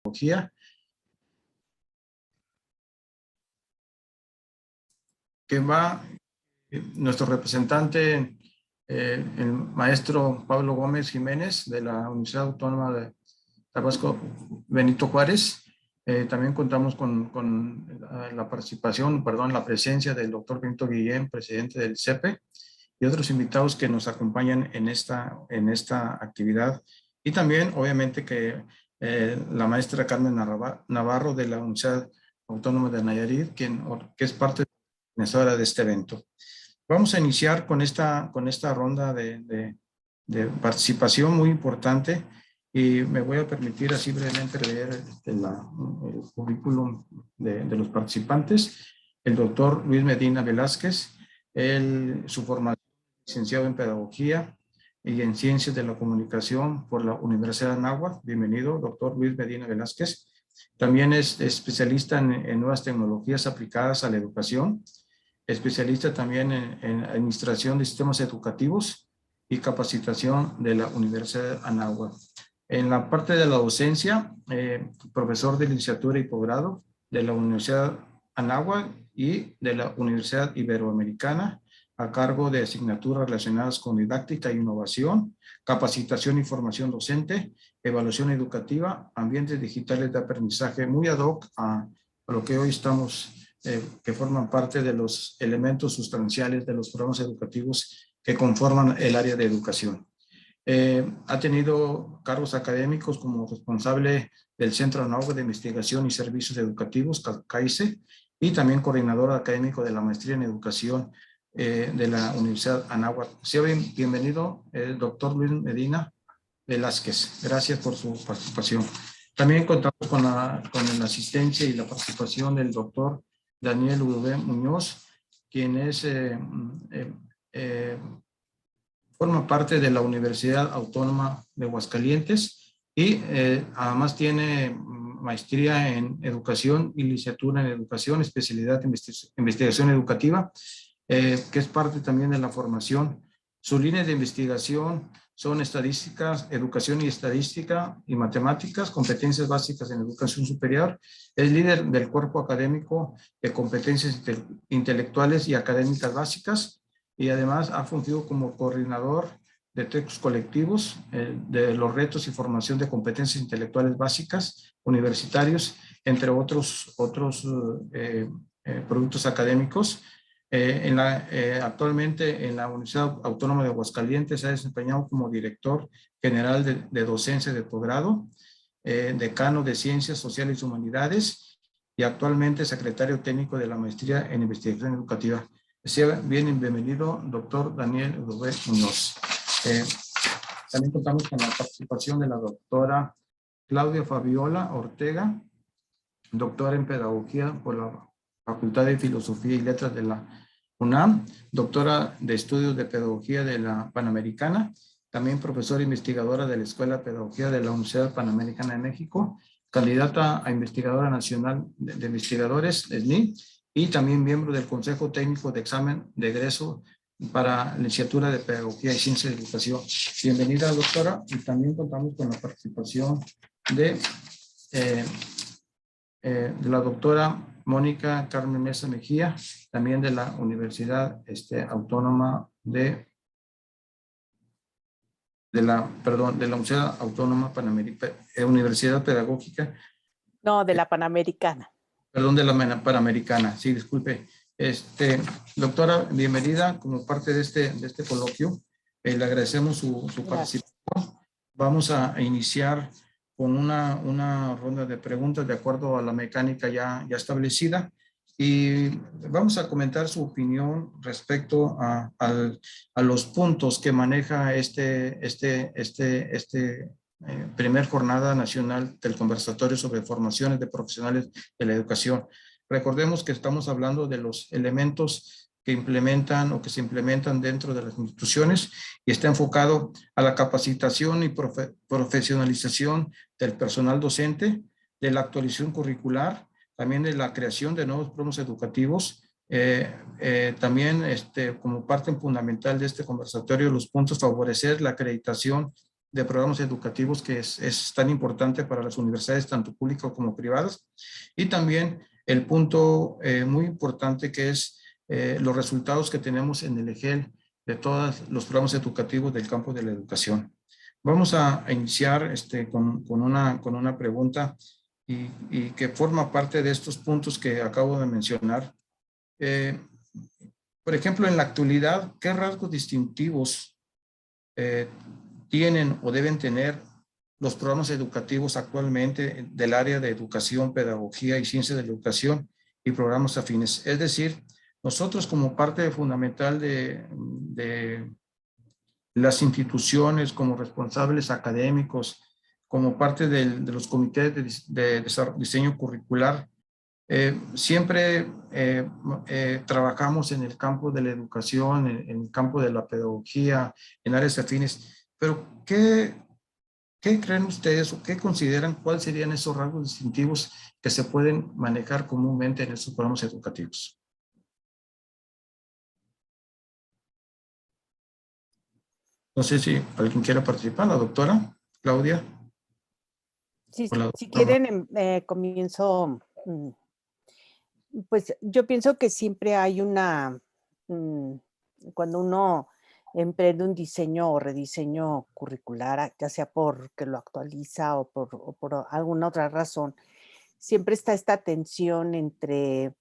Pedagogía, que va nuestro representante, el maestro Pablo Gómez Jiménez de la Universidad Autónoma de Tabasco Benito Juárez. También contamos con la participación, la presencia del doctor Benito Guillén, presidente del CEPE, y otros invitados que nos acompañan en esta actividad. Y también, obviamente, que la maestra Carmen Navarro de la Universidad Autónoma de Nayarit, que es parte organizadora de este evento. Vamos a iniciar con esta ronda de participación muy importante, y me voy a permitir así brevemente leer el currículum de los participantes. El doctor Luis Medina Velázquez, su formación, licenciado en Pedagogía y en Ciencias de la Comunicación por la Universidad de Anáhuac. Bienvenido, doctor Luis Medina Velázquez. También es especialista en nuevas tecnologías aplicadas a la educación, especialista también en administración de sistemas educativos y capacitación de la Universidad de Anáhuac. En la parte de la docencia, profesor de licenciatura y posgrado de la Universidad Anáhuac y de la Universidad Iberoamericana, a cargo de asignaturas relacionadas con didáctica e innovación, capacitación y formación docente, evaluación educativa, ambientes digitales de aprendizaje, muy ad hoc a lo que hoy estamos, que forman parte de los elementos sustanciales de los programas educativos que conforman el área de educación. Ha tenido cargos académicos como responsable del Centro Anáhuac de Investigación y Servicios Educativos, CAICE, y también coordinador académico de la Maestría en Educación de la Universidad Anáhuac. Sea bienvenido, el doctor Luis Medina Velázquez. Gracias por su participación. También contamos con la asistencia y la participación del doctor Daniel Udové Muñoz, quien es forma parte de la Universidad Autónoma de Aguascalientes y además tiene maestría en educación y licenciatura en educación, especialidad en investigación educativa, que es parte también de la formación. Sus líneas de investigación son estadísticas, educación y estadística y matemáticas, competencias básicas en educación superior. Es líder del cuerpo académico de competencias intelectuales y académicas básicas, y además ha fungido como coordinador de textos colectivos de los retos y formación de competencias intelectuales básicas universitarios, entre otros productos académicos. Actualmente en la Universidad Autónoma de Aguascalientes se ha desempeñado como director general de docencia de posgrado, decano de Ciencias Sociales y Humanidades, y actualmente secretario técnico de la Maestría en Investigación Educativa. Sea bienvenido, doctor Daniel Udové Muñoz. También contamos con la participación de la doctora Claudia Fabiola Ortega, doctora en Pedagogía por la Facultad de Filosofía y Letras de la UNAM, doctora de Estudios de Pedagogía de la Panamericana, también profesora investigadora de la Escuela de Pedagogía de la Universidad Panamericana de México, candidata a investigadora nacional de investigadores, SNI, y también miembro del Consejo Técnico de Examen de Egreso para Licenciatura de Pedagogía y Ciencias de Educación. Bienvenida, doctora, y también contamos con la participación de la doctora Mónica Carmen Mesa Mejía, también de la Universidad Autónoma de la Universidad Autónoma Universidad Pedagógica. No, de la Panamericana. Perdón, de la Panamericana, sí, disculpe. Doctora, bienvenida como parte de este coloquio. Le agradecemos su participación. Vamos a iniciar con una ronda de preguntas de acuerdo a la mecánica ya establecida, y vamos a comentar su opinión respecto a los puntos que maneja primer jornada nacional del conversatorio sobre formaciones de profesionales de la educación. Recordemos que estamos hablando de los elementos que implementan o que se implementan dentro de las instituciones, y está enfocado a la capacitación y profesionalización del personal docente, de la actualización curricular, también de la creación de nuevos programas educativos. También como parte fundamental de este conversatorio, los puntos: favorecer la acreditación de programas educativos que es tan importante para las universidades, tanto públicas como privadas. Y también el punto muy importante que es los resultados que tenemos en el EGEL de todos los programas educativos del campo de la educación. Vamos a iniciar con una pregunta y que forma parte de estos puntos que acabo de mencionar. Por ejemplo, en la actualidad, ¿qué rasgos distintivos tienen o deben tener los programas educativos actualmente del área de educación, pedagogía y ciencia de la educación y programas afines? Es decir, nosotros como parte fundamental de las instituciones, como responsables académicos, como parte de los comités de diseño curricular, siempre trabajamos en el campo de la educación, en el campo de la pedagogía, en áreas afines, pero ¿qué creen ustedes o qué consideran cuáles serían esos rasgos distintivos que se pueden manejar comúnmente en estos programas educativos? No sé si alguien quiere participar, la doctora Claudia. Sí, O la si doctora quieren, comienzo. Pues yo pienso que siempre hay cuando uno emprende un diseño o rediseño curricular, ya sea porque lo actualiza o por alguna otra razón, siempre está esta tensión entre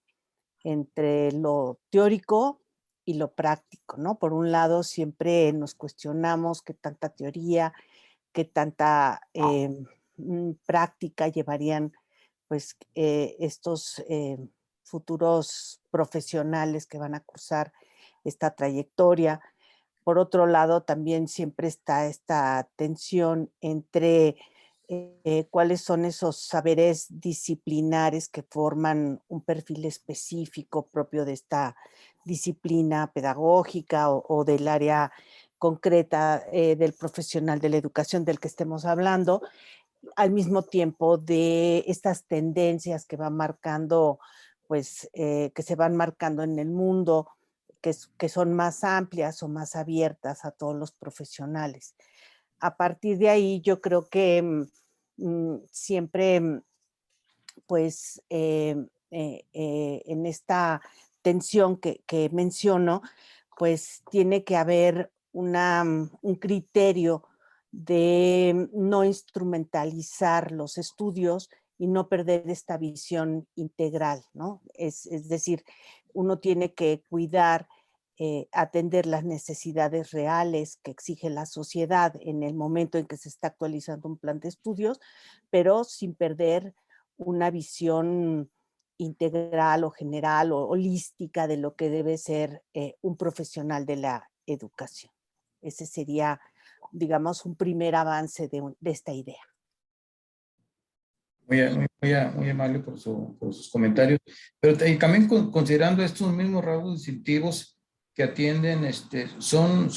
lo teórico y lo práctico, ¿no? Por un lado, siempre nos cuestionamos qué tanta teoría, qué tanta práctica llevarían pues estos futuros profesionales que van a cursar esta trayectoria. Por otro lado, también siempre está esta tensión entre cuáles son esos saberes disciplinares que forman un perfil específico propio de esta disciplina pedagógica o del área concreta del profesional de la educación del que estemos hablando, al mismo tiempo de estas tendencias que van marcando, pues, que se van marcando en el mundo, que son más amplias o más abiertas a todos los profesionales. A partir de ahí, yo creo que siempre, pues, en esta tensión que menciono, pues tiene que haber un criterio de no instrumentalizar los estudios y no perder esta visión integral, ¿no? Es decir, uno tiene que cuidar, atender las necesidades reales que exige la sociedad en el momento en que se está actualizando un plan de estudios, pero sin perder una visión integral o general o holística de lo que debe ser un profesional de la educación. Ese sería, digamos, un primer avance de esta idea. muy amable por sus comentarios, pero también considerando estos mismos rasgos distintivos que atienden, son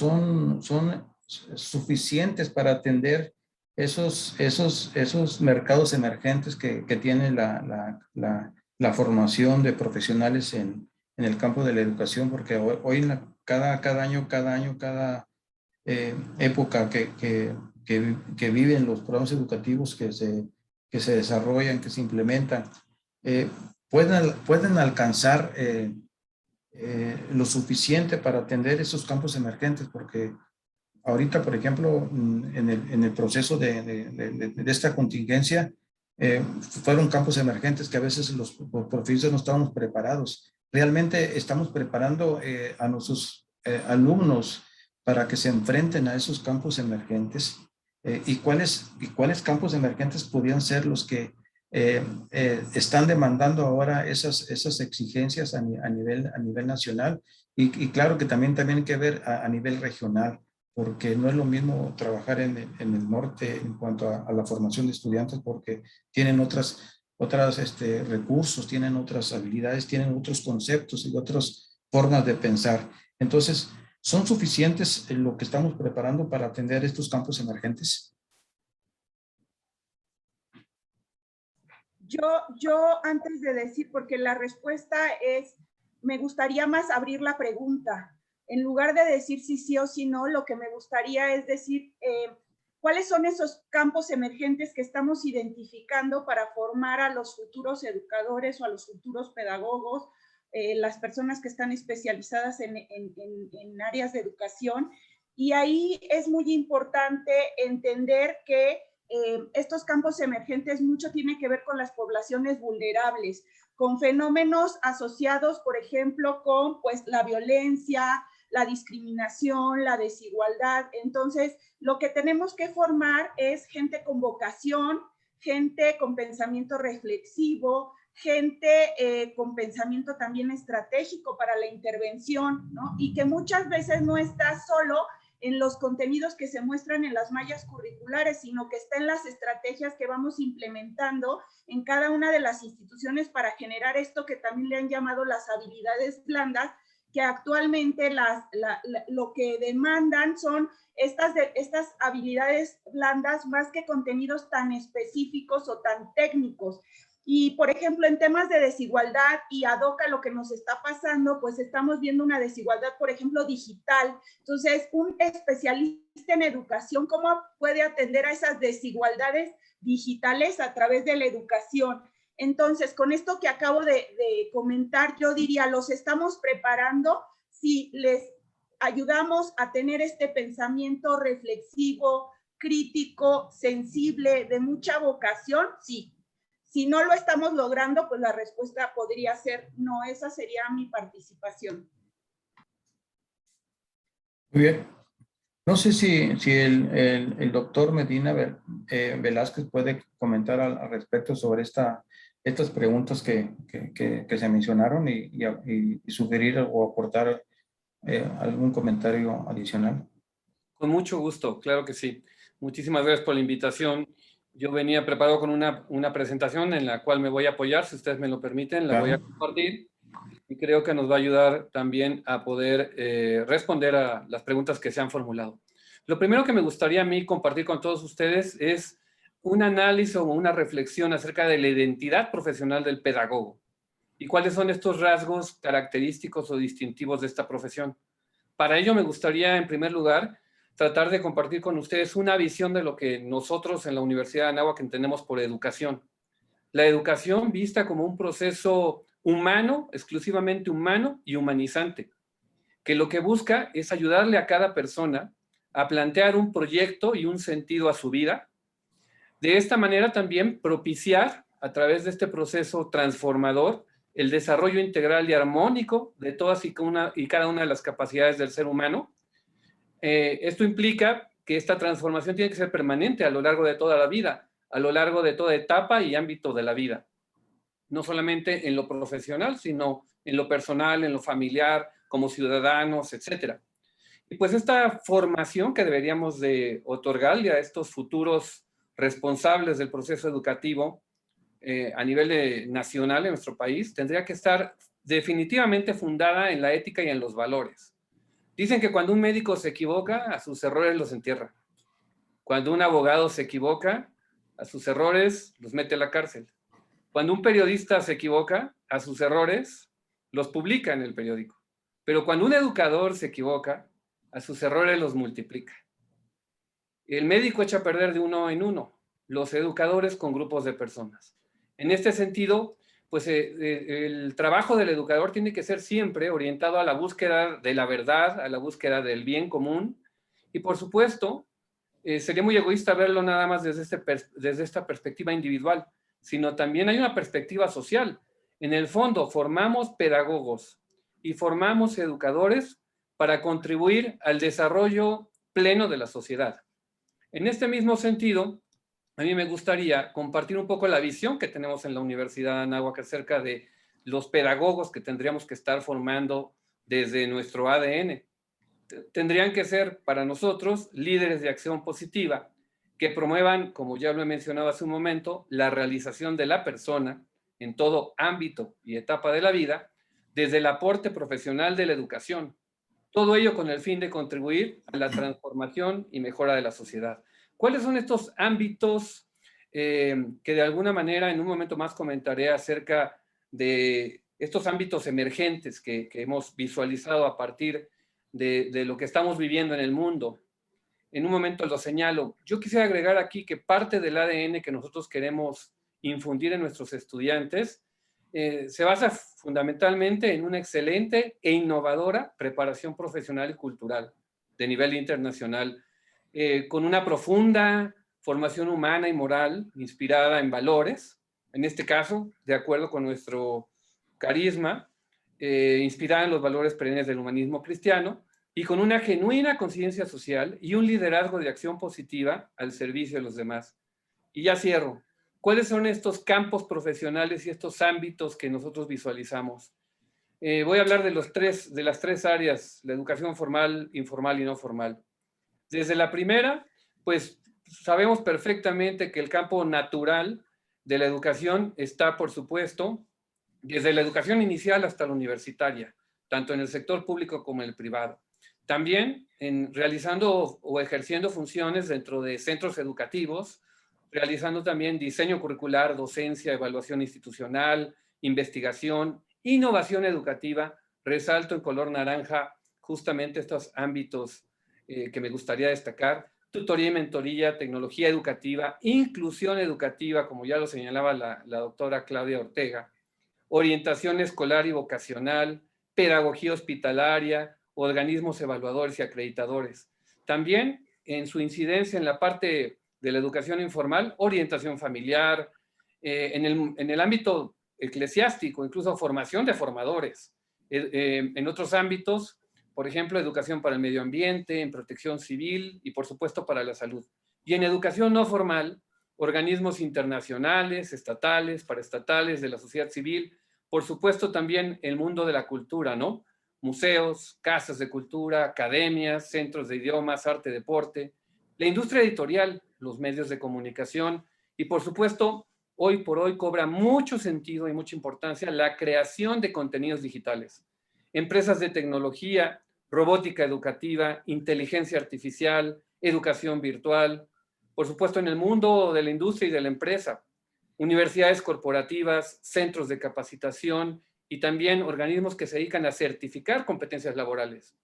suficientes para atender esos mercados emergentes que tiene la formación de profesionales en el campo de la educación, porque hoy cada año, cada época que viven los programas educativos que se desarrollan, que se implementan, eh, pueden alcanzar lo suficiente para atender esos campos emergentes, porque ahorita, por ejemplo, en el proceso de esta contingencia, fueron campos emergentes que a veces los profesores no estábamos preparados. Realmente estamos preparando a nuestros alumnos para que se enfrenten a esos campos emergentes. ¿Y cuáles campos emergentes podrían ser los que están demandando ahora esas exigencias a nivel nacional? Y claro que también hay que ver a nivel regional, porque no es lo mismo trabajar en el norte en cuanto a la formación de estudiantes, porque tienen otros recursos, tienen otras habilidades, tienen otros conceptos y otras formas de pensar. Entonces, ¿son suficientes lo que estamos preparando para atender estos campos emergentes? Yo antes de decir, porque la respuesta es, me gustaría más abrir la pregunta. En lugar de decir si sí o si no, lo que me gustaría es decir, ¿Cuáles son esos campos emergentes que estamos identificando para formar a los futuros educadores o a los futuros pedagogos, las personas que están especializadas en áreas de educación? Y ahí es muy importante entender que estos campos emergentes mucho tienen que ver con las poblaciones vulnerables, con fenómenos asociados, por ejemplo, con pues, la violencia, la discriminación, la desigualdad. Entonces, lo que tenemos que formar es gente con vocación, gente con pensamiento reflexivo, gente con pensamiento también estratégico para la intervención, ¿no? Y que muchas veces no está solo en los contenidos que se muestran en las mallas curriculares, sino que está en las estrategias que vamos implementando en cada una de las instituciones para generar esto que también le han llamado las habilidades blandas, que actualmente lo que demandan son estas habilidades blandas más que contenidos tan específicos o tan técnicos. Y, por ejemplo, en temas de desigualdad y ad hoc a lo que nos está pasando, pues estamos viendo una desigualdad, por ejemplo, digital. Entonces, un especialista en educación, ¿cómo puede atender a esas desigualdades digitales a través de la educación? Entonces, con esto que acabo de comentar, yo diría, los estamos preparando si les ayudamos a tener este pensamiento reflexivo, crítico, sensible, de mucha vocación, sí. Si no lo estamos logrando, pues la respuesta podría ser no. Esa sería mi participación. Muy bien. No sé si el doctor Medina Velázquez puede comentar al respecto sobre estas preguntas que se mencionaron y sugerir o aportar algún comentario adicional. Con mucho gusto, claro que sí. Muchísimas gracias por la invitación. Yo venía preparado con una presentación en la cual me voy a apoyar, si ustedes me lo permiten, la voy a compartir y creo que nos va a ayudar también a poder responder a las preguntas que se han formulado. Lo primero que me gustaría a mí compartir con todos ustedes es un análisis o una reflexión acerca de la identidad profesional del pedagogo y cuáles son estos rasgos característicos o distintivos de esta profesión. Para ello me gustaría, en primer lugar, tratar de compartir con ustedes una visión de lo que nosotros en la Universidad de Anáhuac entendemos por educación. La educación vista como un proceso humano, exclusivamente humano y humanizante, que lo que busca es ayudarle a cada persona a plantear un proyecto y un sentido a su vida. De esta manera también propiciar, a través de este proceso transformador, el desarrollo integral y armónico de todas y cada una de las capacidades del ser humano. Esto implica que esta transformación tiene que ser permanente a lo largo de toda la vida, a lo largo de toda etapa y ámbito de la vida. No solamente en lo profesional, sino en lo personal, en lo familiar, como ciudadanos, etc. Y pues esta formación que deberíamos de otorgarle a estos futuros responsables del proceso educativo a nivel nacional en nuestro país tendría que estar definitivamente fundada en la ética y en los valores. Dicen que cuando un médico se equivoca, a sus errores los entierra. Cuando un abogado se equivoca, a sus errores los mete a la cárcel. Cuando un periodista se equivoca, a sus errores los publica en el periódico. Pero cuando un educador se equivoca, a sus errores los multiplica. El médico echa a perder de uno en uno, los educadores con grupos de personas. En este sentido, pues el trabajo del educador tiene que ser siempre orientado a la búsqueda de la verdad, a la búsqueda del bien común. Y por supuesto, sería muy egoísta verlo nada más desde esta perspectiva individual, sino también hay una perspectiva social. En el fondo, formamos pedagogos y formamos educadores para contribuir al desarrollo pleno de la sociedad. En este mismo sentido, a mí me gustaría compartir un poco la visión que tenemos en la Universidad de Anáhuac acerca de los pedagogos que tendríamos que estar formando desde nuestro ADN. Tendrían que ser para nosotros líderes de acción positiva que promuevan, como ya lo he mencionado hace un momento, la realización de la persona en todo ámbito y etapa de la vida desde el aporte profesional de la educación. Todo ello con el fin de contribuir a la transformación y mejora de la sociedad. ¿Cuáles son estos ámbitos que de alguna manera en un momento más comentaré acerca de estos ámbitos emergentes que hemos visualizado a partir de lo que estamos viviendo en el mundo? en un momento lo señalo. Yo quisiera agregar aquí que parte del ADN que nosotros queremos infundir en nuestros estudiantes se basa fundamentalmente en una excelente e innovadora preparación profesional y cultural de nivel internacional, con una profunda formación humana y moral inspirada en valores, en este caso, de acuerdo con nuestro carisma, inspirada en los valores perennes del humanismo cristiano, y con una genuina conciencia social y un liderazgo de acción positiva al servicio de los demás. Y ya cierro. ¿Cuáles son estos campos profesionales y estos ámbitos que nosotros visualizamos? Voy a hablar de las tres áreas, la educación formal, informal y no formal. Desde la primera, pues sabemos perfectamente que el campo natural de la educación está, por supuesto, desde la educación inicial hasta la universitaria, tanto en el sector público como en el privado. También realizando o ejerciendo funciones dentro de centros educativos, realizando también diseño curricular, docencia, evaluación institucional, investigación, innovación educativa. Resalto en color naranja justamente estos ámbitos que me gustaría destacar: tutoría y mentoría, tecnología educativa, inclusión educativa, como ya lo señalaba la doctora Claudia Ortega, orientación escolar y vocacional, pedagogía hospitalaria, organismos evaluadores y acreditadores. También en su incidencia en la parte de la educación informal, orientación familiar, en el ámbito eclesiástico, incluso formación de formadores. En otros ámbitos, por ejemplo, educación para el medio ambiente, en protección civil y, por supuesto, para la salud. Y en educación no formal, organismos internacionales, estatales, paraestatales, de la sociedad civil, por supuesto también el mundo de la cultura, ¿no? Museos, casas de cultura, academias, centros de idiomas, arte, deporte, la industria editorial, los medios de comunicación y, por supuesto, hoy por hoy cobra mucho sentido y mucha importancia la creación de contenidos digitales. Empresas de tecnología, robótica educativa, inteligencia artificial, educación virtual, por supuesto en el mundo de la industria y de la empresa, universidades corporativas, centros de capacitación y también organismos que se dedican a certificar competencias laborales.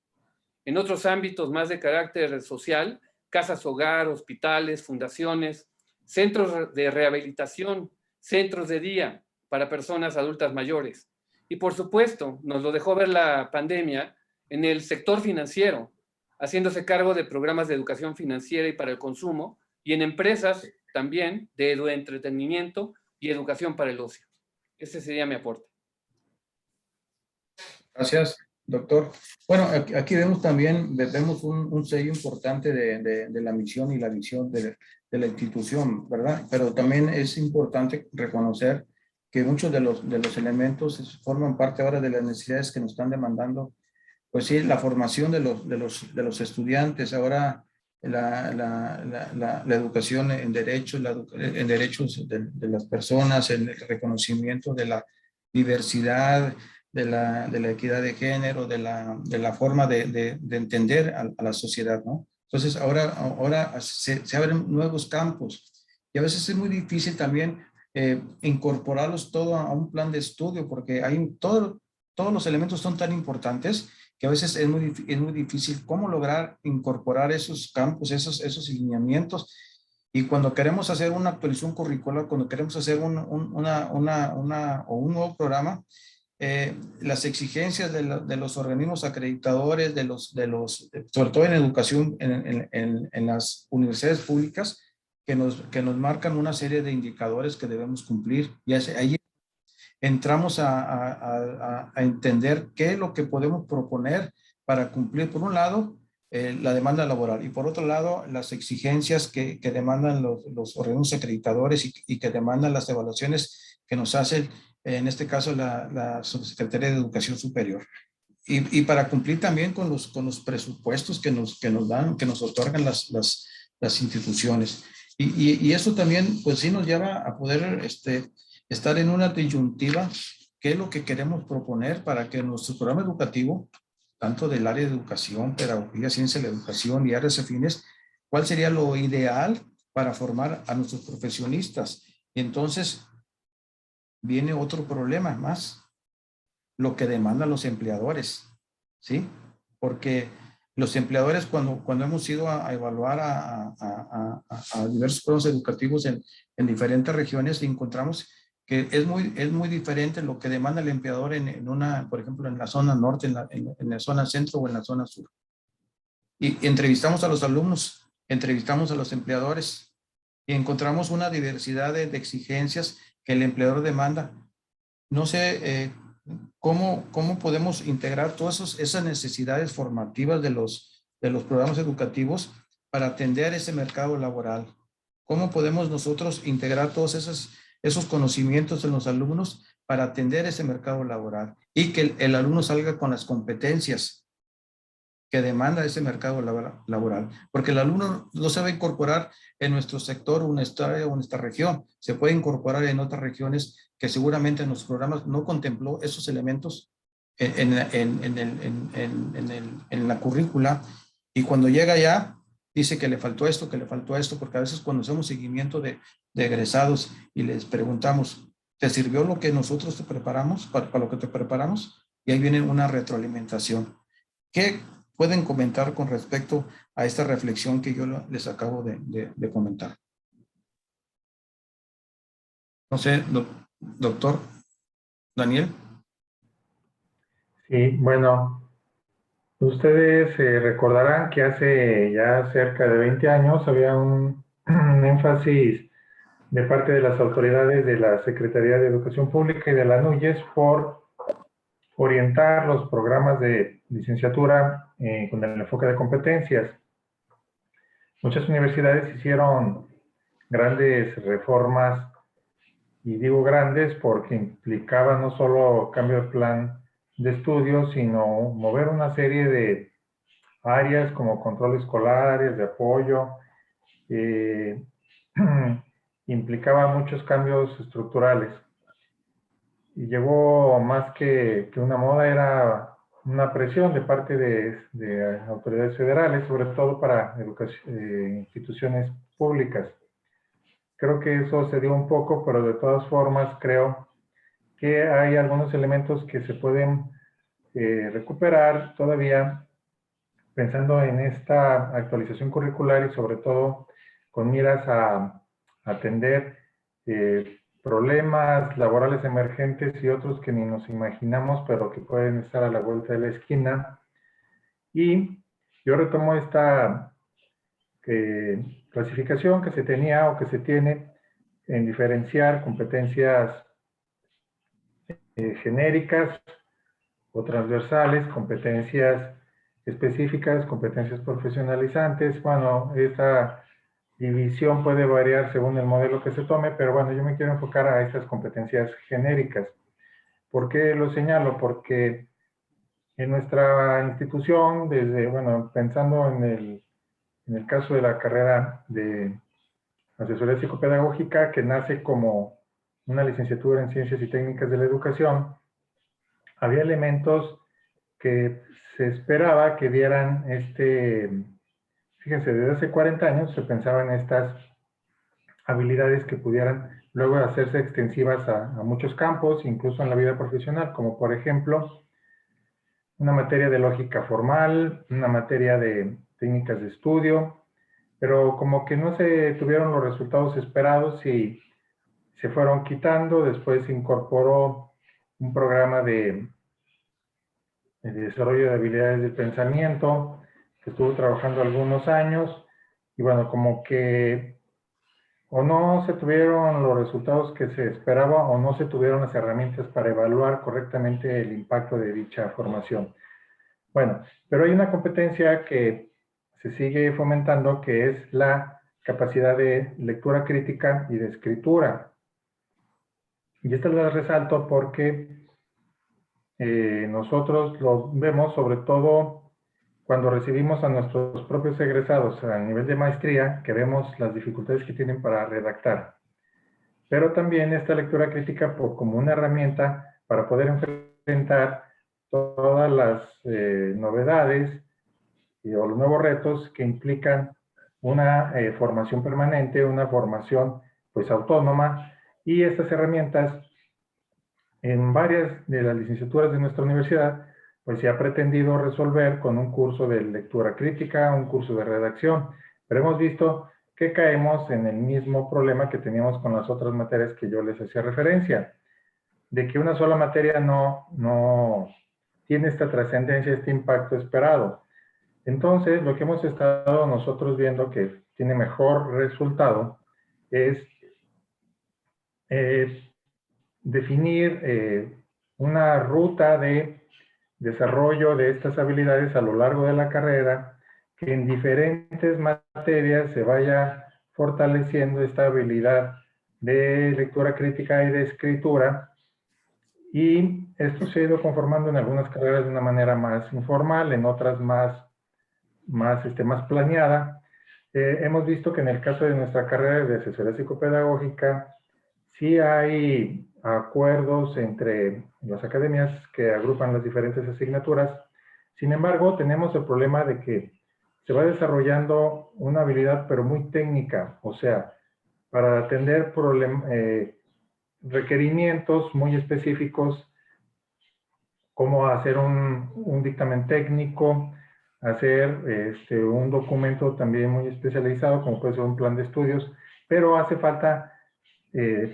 En otros ámbitos más de carácter social, casas hogar, hospitales, fundaciones, centros de rehabilitación, centros de día para personas adultas mayores. Y por supuesto, nos lo dejó ver la pandemia en el sector financiero, haciéndose cargo de programas de educación financiera y para el consumo, y en empresas también de entretenimiento y educación para el ocio. Ese sería mi aporte. Gracias, doctor. Bueno, aquí vemos también un sello importante de la misión y la visión de la institución, ¿verdad? Pero también es importante reconocer que muchos de los elementos forman parte ahora de las necesidades que nos están demandando. Pues sí, la formación de los estudiantes, ahora la educación en derechos, en derechos de las personas, el reconocimiento de la diversidad, de la equidad de género, de la forma de entender a la sociedad, ¿no? Entonces ahora se abren nuevos campos y a veces es muy difícil también incorporarlos todo a un plan de estudio porque todos los elementos son tan importantes que a veces es muy difícil cómo lograr incorporar esos campos, esos lineamientos. Y cuando queremos hacer una actualización curricular, cuando queremos hacer un nuevo programa, las exigencias de los organismos acreditadores, sobre todo en educación, en las universidades públicas, que nos marcan una serie de indicadores que debemos cumplir. Y ahí entramos a entender qué es lo que podemos proponer para cumplir, por un lado, la demanda laboral y por otro lado, las exigencias que demandan los organismos acreditadores y que demandan las evaluaciones que nos hacen, en este caso, la Subsecretaría de Educación Superior. Y para cumplir también con los presupuestos que nos otorgan las instituciones. Y eso también, pues sí nos lleva a poder estar en una disyuntiva, qué es lo que queremos proponer para que nuestro programa educativo, tanto del área de educación, pedagogía, ciencia de la educación y áreas afines, cuál sería lo ideal para formar a nuestros profesionistas. Y entonces viene otro problema más, lo que demandan los empleadores, ¿sí? Porque Los empleadores, cuando hemos ido a evaluar a diversos programas educativos en diferentes regiones, encontramos que es muy diferente lo que demanda el empleador por ejemplo, en la zona norte, en la zona centro o en la zona sur. Y entrevistamos a los alumnos, entrevistamos a los empleadores y encontramos una diversidad de exigencias que el empleador demanda. No sé cómo podemos integrar todas esas necesidades formativas de los programas educativos para atender ese mercado laboral. ¿Cómo podemos nosotros integrar todos esos conocimientos en los alumnos para atender ese mercado laboral y que el alumno salga con las competencias que demanda ese mercado laboral? Porque el alumno no se va a incorporar en nuestro sector o nuestra región, se puede incorporar en otras regiones que seguramente en los programas no contempló esos elementos en la currícula, y cuando llega allá dice que le faltó esto, porque a veces cuando hacemos seguimiento de egresados y les preguntamos, ¿te sirvió lo que nosotros te preparamos, para lo que te preparamos? Y ahí viene una retroalimentación. ¿Qué pueden comentar con respecto a esta reflexión que yo les acabo de comentar? No sé, doctor Daniel. Sí, bueno, ustedes recordarán que hace ya cerca de 20 años había un énfasis de parte de las autoridades de la Secretaría de Educación Pública y de la NUYES por orientar los programas de licenciatura con el enfoque de competencias. Muchas universidades hicieron grandes reformas, y digo grandes porque implicaba no solo cambio de plan de estudios, sino mover una serie de áreas como control escolar, áreas de apoyo. Implicaba muchos cambios estructurales. Y llegó más que una moda, era una presión de parte de autoridades federales, sobre todo para instituciones públicas. Creo que eso se dio un poco, pero de todas formas creo que hay algunos elementos que se pueden recuperar todavía pensando en esta actualización curricular y sobre todo con miras a atender problemas laborales emergentes y otros que ni nos imaginamos, pero que pueden estar a la vuelta de la esquina. Y yo retomo esta clasificación que se tenía o que se tiene en diferenciar competencias genéricas o transversales, competencias específicas, competencias profesionalizantes. Bueno, esa división puede variar según el modelo que se tome, pero bueno, yo me quiero enfocar a estas competencias genéricas. ¿Por qué lo señalo? Porque en nuestra institución, pensando en el caso de la carrera de asesoría psicopedagógica, que nace como una licenciatura en Ciencias y Técnicas de la Educación, había elementos que se esperaba que dieran fíjense, desde hace 40 años se pensaba en estas habilidades que pudieran luego hacerse extensivas a muchos campos, incluso en la vida profesional, como por ejemplo, una materia de lógica formal, una materia de técnicas de estudio, pero como que no se tuvieron los resultados esperados y se fueron quitando. Después se incorporó un programa de desarrollo de habilidades de pensamiento que estuvo trabajando algunos años y bueno, como que o no se tuvieron los resultados que se esperaba o no se tuvieron las herramientas para evaluar correctamente el impacto de dicha formación. Bueno, pero hay una competencia que se sigue fomentando, que es la capacidad de lectura crítica y de escritura. Y esta la resalto porque nosotros lo vemos sobre todo cuando recibimos a nuestros propios egresados a nivel de maestría, que vemos las dificultades que tienen para redactar. Pero también esta lectura crítica como una herramienta para poder enfrentar todas las novedades o los nuevos retos que implican una formación permanente, una formación pues autónoma, y estas herramientas en varias de las licenciaturas de nuestra universidad pues se ha pretendido resolver con un curso de lectura crítica, un curso de redacción, pero hemos visto que caemos en el mismo problema que teníamos con las otras materias que yo les hacía referencia, de que una sola materia no tiene esta trascendencia, este impacto esperado. Entonces, lo que hemos estado nosotros viendo que tiene mejor resultado es definir una ruta de desarrollo de estas habilidades a lo largo de la carrera, que en diferentes materias se vaya fortaleciendo esta habilidad de lectura crítica y de escritura, y esto se ha ido conformando en algunas carreras de una manera más informal, en otras más planeada. Hemos visto que en el caso de nuestra carrera de asesoría psicopedagógica, sí hay acuerdos entre las academias que agrupan las diferentes asignaturas. Sin embargo, tenemos el problema de que se va desarrollando una habilidad, pero muy técnica, o sea, para atender requerimientos muy específicos, como hacer un dictamen técnico, hacer un documento también muy especializado, como puede ser un plan de estudios, pero hace falta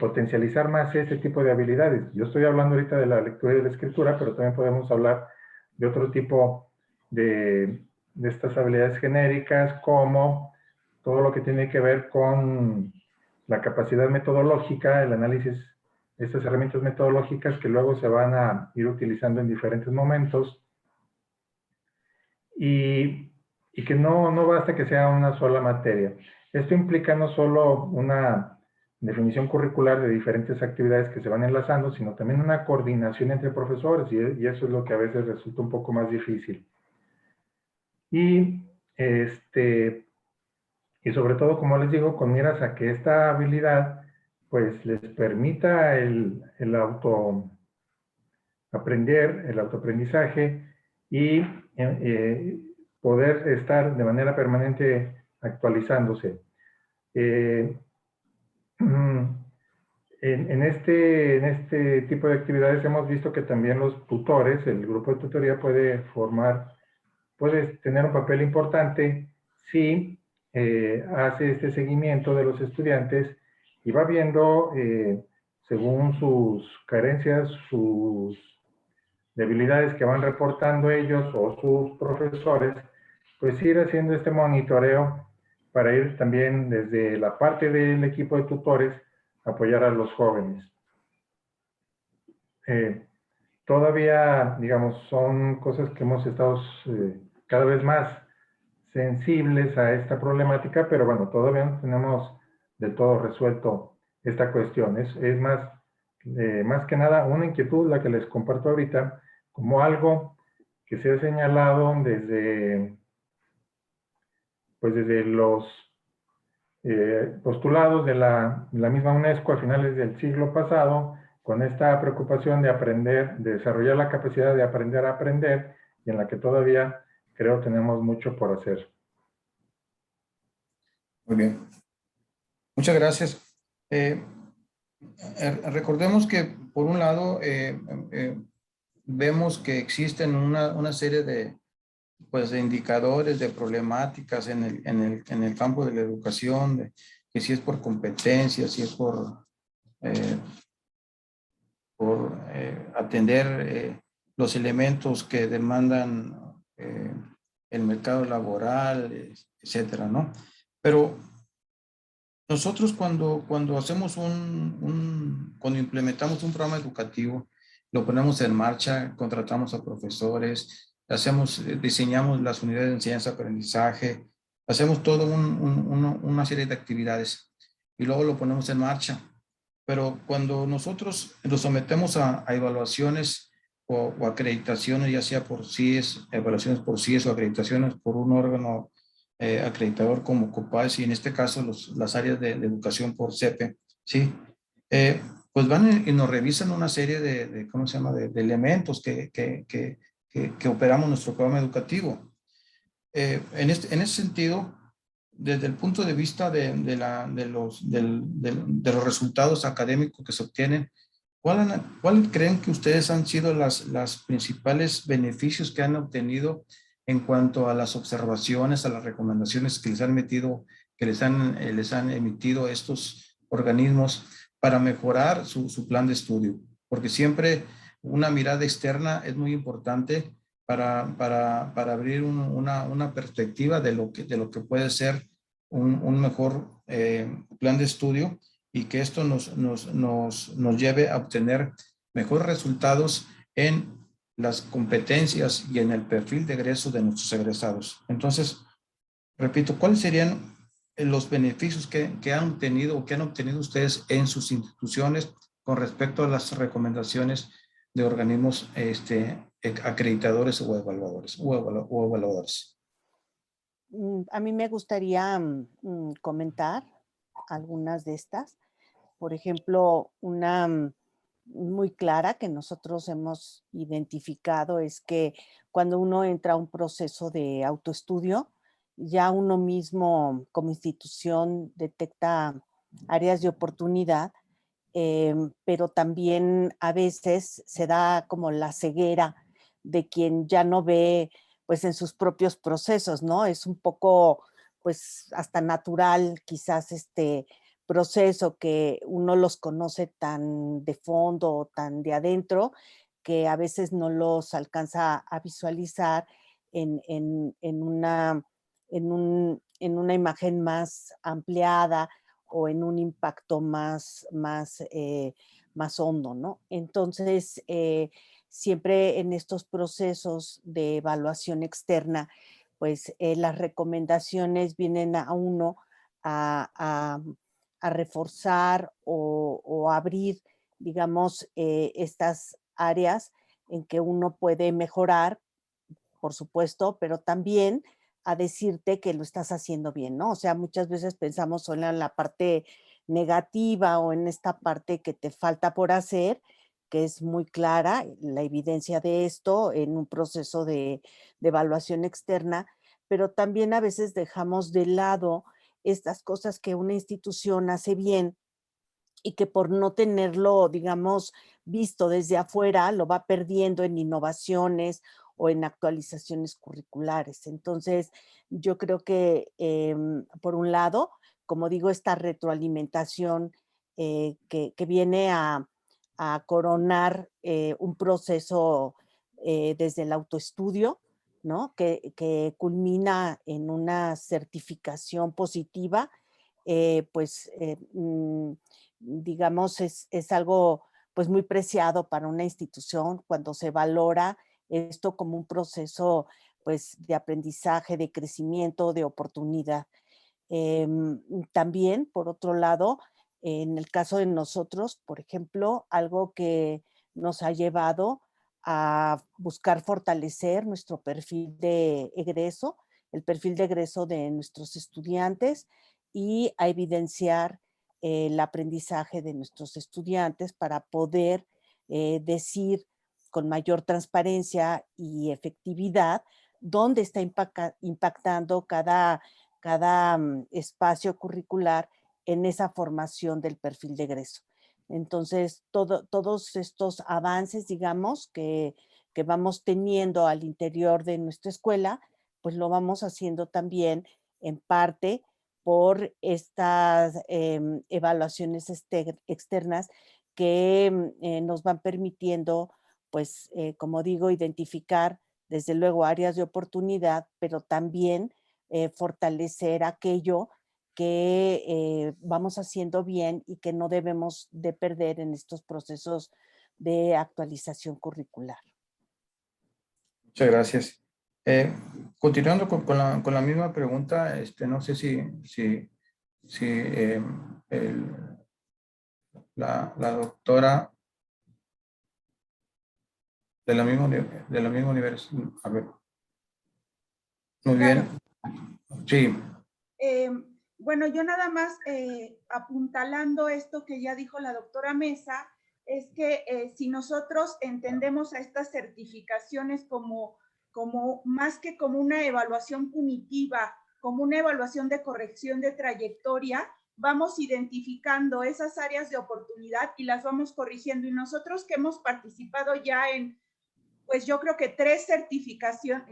potencializar más ese tipo de habilidades. Yo estoy hablando ahorita de la lectura y de la escritura, pero también podemos hablar de otro tipo de estas habilidades genéricas, como todo lo que tiene que ver con la capacidad metodológica, el análisis, estas herramientas metodológicas que luego se van a ir utilizando en diferentes momentos, y que no basta que sea una sola materia. Esto implica no solo una definición curricular de diferentes actividades que se van enlazando, sino también una coordinación entre profesores, y eso es lo que a veces resulta un poco más difícil. Y sobre todo, como les digo, con miras a que esta habilidad pues les permita el autoaprender, el autoaprendizaje, y poder estar de manera permanente actualizándose. En este tipo de actividades hemos visto que también los tutores, el grupo de tutoría puede tener un papel importante si hace este seguimiento de los estudiantes y va viendo, según sus carencias, sus debilidades que van reportando ellos o sus profesores, pues ir haciendo este monitoreo para ir también desde la parte del equipo de tutores apoyar a los jóvenes. Todavía, digamos, son cosas que hemos estado cada vez más sensibles a esta problemática, pero bueno, todavía no tenemos del todo resuelto esta cuestión. Es más que nada una inquietud la que les comparto ahorita, como algo que se ha señalado desde los postulados de la misma UNESCO a finales del siglo pasado, con esta preocupación de aprender, de desarrollar la capacidad de aprender a aprender, y en la que todavía creo tenemos mucho por hacer. Muy bien. Muchas gracias. Recordemos que, por un lado, vemos que existen una serie de indicadores, de problemáticas en el campo de la educación, que si es por competencia, si es por atender los elementos que demandan el mercado laboral, etcétera, ¿no? Pero nosotros cuando hacemos cuando implementamos un programa educativo, lo ponemos en marcha, contratamos a profesores, diseñamos las unidades de enseñanza-aprendizaje, hacemos toda una serie de actividades y luego lo ponemos en marcha. Pero cuando nosotros lo sometemos a evaluaciones o acreditaciones, ya sea por CIES, evaluaciones por CIES o acreditaciones por un órgano acreditador como COPAES, y en este caso las áreas de educación por CEPE, ¿sí? Pues van y nos revisan una serie de ¿cómo se llama?, de elementos que operamos nuestro programa educativo. En ese sentido, desde el punto de vista de los resultados académicos que se obtienen, ¿Cuál creen que ustedes han sido las principales beneficios que han obtenido en cuanto a las observaciones, a las recomendaciones que les han metido, que les han emitido estos organismos para mejorar su plan de estudio? Porque siempre una mirada externa es muy importante para abrir una perspectiva de lo que puede ser un mejor plan de estudio, y que esto nos lleve a obtener mejores resultados en las competencias y en el perfil de egreso de nuestros egresados. Entonces, repito, ¿cuáles serían los beneficios que han tenido o que han obtenido ustedes en sus instituciones con respecto a las recomendaciones de organismos acreditadores o evaluadores? A mí me gustaría comentar algunas de estas. Por ejemplo, una muy clara que nosotros hemos identificado es que cuando uno entra a un proceso de autoestudio, ya uno mismo como institución detecta áreas de oportunidad, pero también a veces se da como la ceguera de quien ya no ve pues en sus propios procesos, ¿no? Es un poco pues hasta natural quizás este proceso que uno los conoce tan de fondo, tan de adentro, que a veces no los alcanza a visualizar en una imagen más ampliada o en un impacto más hondo, ¿no? Entonces, siempre en estos procesos de evaluación externa, pues las recomendaciones vienen a uno a reforzar o abrir, digamos, estas áreas en que uno puede mejorar, por supuesto, pero también a decirte que lo estás haciendo bien, ¿no? O sea, muchas veces pensamos solo en la parte negativa o en esta parte que te falta por hacer, que es muy clara la evidencia de esto en un proceso de evaluación externa, pero también a veces dejamos de lado estas cosas que una institución hace bien y que por no tenerlo, digamos, visto desde afuera, lo va perdiendo en innovaciones o en actualizaciones curriculares. Entonces, yo creo que, por un lado, como digo, esta retroalimentación que viene a coronar un proceso desde el autoestudio, ¿no? Que culmina en una certificación positiva, digamos, es algo pues muy preciado para una institución cuando se valora esto como un proceso pues de aprendizaje, de crecimiento, de oportunidad. También, por otro lado, en el caso de nosotros, por ejemplo, algo que nos ha llevado a buscar fortalecer nuestro perfil de egreso, el perfil de egreso de nuestros estudiantes y a evidenciar el aprendizaje de nuestros estudiantes para poder decir con mayor transparencia y efectividad dónde está impactando cada espacio curricular en esa formación del perfil de egreso. Entonces, todos estos avances, digamos, que vamos teniendo al interior de nuestra escuela, pues lo vamos haciendo también en parte por estas evaluaciones externas que nos van permitiendo, pues, como digo, identificar desde luego áreas de oportunidad, pero también fortalecer aquello que vamos haciendo bien y que no debemos de perder en estos procesos de actualización curricular. Muchas gracias. Continuando con la misma pregunta, no sé si la doctora de la misma universidad, a ver, muy bien, sí. Bueno, yo nada más apuntalando esto que ya dijo la doctora Mesa, es que si nosotros entendemos a estas certificaciones como más que como una evaluación punitiva, como una evaluación de corrección de trayectoria, vamos identificando esas áreas de oportunidad y las vamos corrigiendo. Y nosotros que hemos participado ya en, pues yo creo que 3 certificaciones,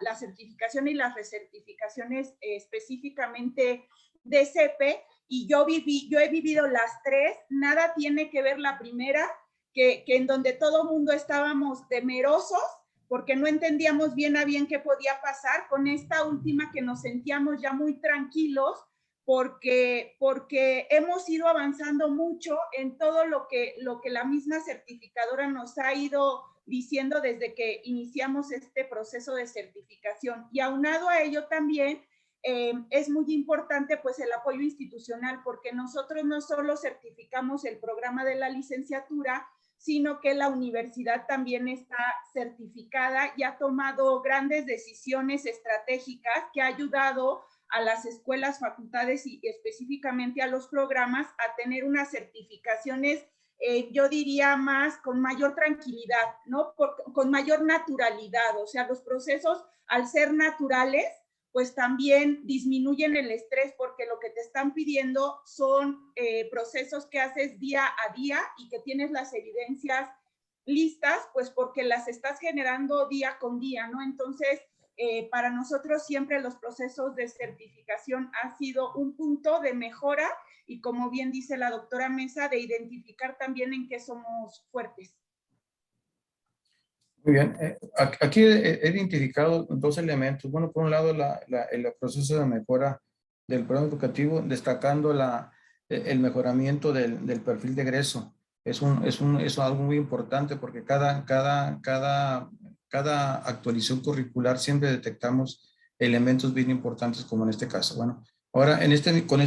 la certificación y las recertificaciones específicamente de CEPE, y yo he vivido las 3, nada tiene que ver la primera, que en donde todo mundo estábamos temerosos, porque no entendíamos bien a bien qué podía pasar, con esta última que nos sentíamos ya muy tranquilos, porque hemos ido avanzando mucho en todo lo que la misma certificadora nos ha ido diciendo desde que iniciamos este proceso de certificación. Y aunado a ello también es muy importante pues el apoyo institucional, porque nosotros no solo certificamos el programa de la licenciatura, sino que la universidad también está certificada y ha tomado grandes decisiones estratégicas que ha ayudado a las escuelas, facultades y específicamente a los programas a tener unas certificaciones, yo diría más con mayor tranquilidad, ¿no? Con mayor naturalidad. O sea, los procesos, al ser naturales, pues también disminuyen el estrés, porque lo que te están pidiendo son procesos que haces día a día y que tienes las evidencias listas, pues porque las estás generando día con día, ¿no? Entonces, para nosotros siempre los procesos de certificación han sido un punto de mejora y, como bien dice la doctora Mesa, de identificar también en qué somos fuertes. Muy bien. Aquí he identificado 2 elementos. Bueno, por un lado, el proceso de mejora del programa educativo, destacando el mejoramiento del perfil de egreso. Es algo muy importante, porque cada actualización curricular siempre detectamos elementos bien importantes, como en este caso. Bueno, ahora,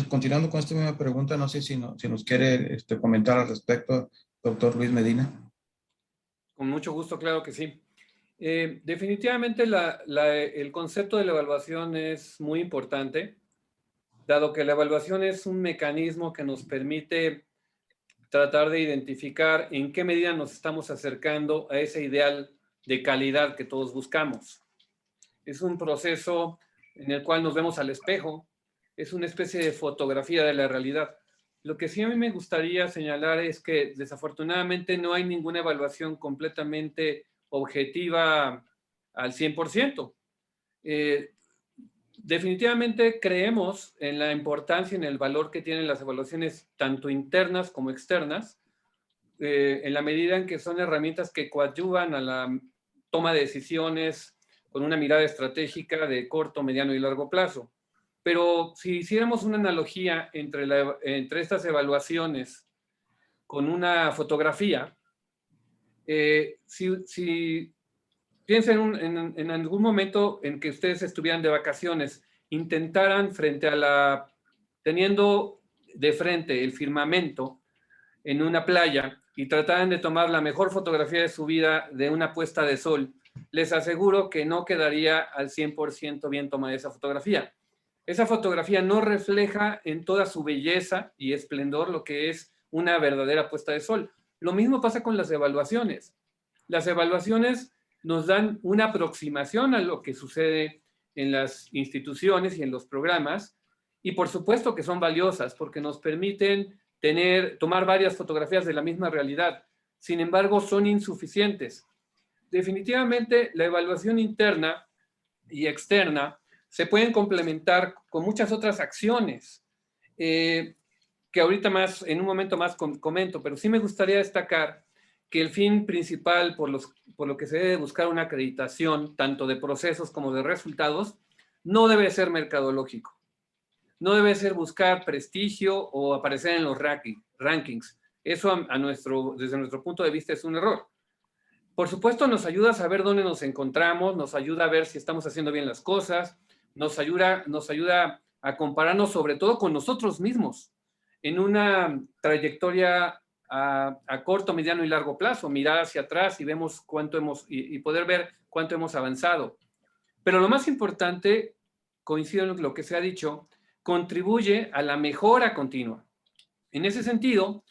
continuando con esta misma pregunta, no sé si nos quiere comentar al respecto, doctor Luis Medina. Con mucho gusto, claro que sí. Definitivamente el concepto de la evaluación es muy importante, dado que la evaluación es un mecanismo que nos permite tratar de identificar en qué medida nos estamos acercando a ese ideal de calidad que todos buscamos. Es un proceso en el cual nos vemos al espejo, es una especie de fotografía de la realidad. Lo que sí a mí me gustaría señalar es que desafortunadamente no hay ninguna evaluación completamente objetiva al 100%. Definitivamente creemos en la importancia y en el valor que tienen las evaluaciones tanto internas como externas, en la medida en que son herramientas que coadyuvan a la toma de decisiones con una mirada estratégica de corto, mediano y largo plazo. Pero si hiciéramos una analogía entre estas evaluaciones con una fotografía, si piensen en algún momento en que ustedes estuvieran de vacaciones, intentaran teniendo de frente el firmamento en una playa y trataran de tomar la mejor fotografía de su vida de una puesta de sol, les aseguro que no quedaría al 100% bien tomada esa fotografía. Esa fotografía no refleja en toda su belleza y esplendor lo que es una verdadera puesta de sol. Lo mismo pasa con las evaluaciones. Las evaluaciones nos dan una aproximación a lo que sucede en las instituciones y en los programas, y por supuesto que son valiosas porque nos permiten tomar varias fotografías de la misma realidad. Sin embargo, son insuficientes. Definitivamente, la evaluación interna y externa se pueden complementar con muchas otras acciones que ahorita en un momento más comento, pero sí me gustaría destacar que el fin principal por lo que se debe buscar una acreditación, tanto de procesos como de resultados, no debe ser mercadológico. No debe ser buscar prestigio o aparecer en los rankings. Eso desde nuestro punto de vista es un error. Por supuesto, nos ayuda a saber dónde nos encontramos, nos ayuda a ver si estamos haciendo bien las cosas, nos ayuda a compararnos sobre todo con nosotros mismos en una trayectoria a corto, mediano y largo plazo, mirar hacia atrás y vemos y poder ver cuánto hemos avanzado. Pero lo más importante, coincido en lo que se ha dicho, contribuye a la mejora continua. En ese sentido,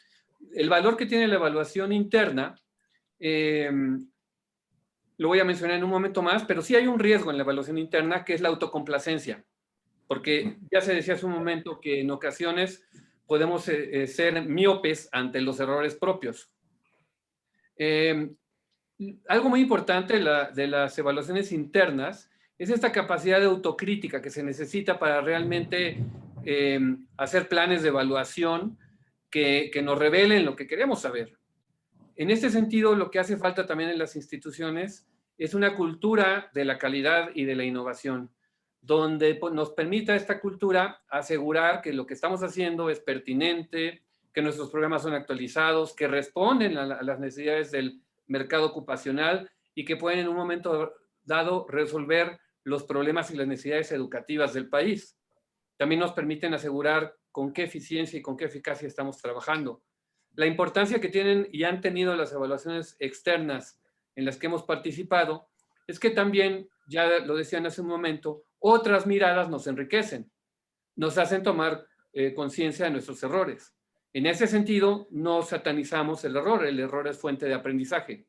el valor que tiene la evaluación interna, lo voy a mencionar en un momento más, pero sí hay un riesgo en la evaluación interna, que es la autocomplacencia. Porque ya se decía hace un momento que en ocasiones podemos ser miopes ante los errores propios. Algo muy importante de las evaluaciones internas es esta capacidad de autocrítica que se necesita para realmente hacer planes de evaluación que nos revelen lo que queremos saber. En este sentido, lo que hace falta también en las instituciones es una cultura de la calidad y de la innovación, donde nos permita esta cultura asegurar que lo que estamos haciendo es pertinente, que nuestros programas son actualizados, que responden a las necesidades del mercado ocupacional y que pueden en un momento dado resolver los problemas y las necesidades educativas del país. También nos permiten asegurar con qué eficiencia y con qué eficacia estamos trabajando. La importancia que tienen y han tenido las evaluaciones externas en las que hemos participado es que también, ya lo decían hace un momento, otras miradas nos enriquecen, nos hacen tomar conciencia de nuestros errores. En ese sentido, no satanizamos el error es fuente de aprendizaje.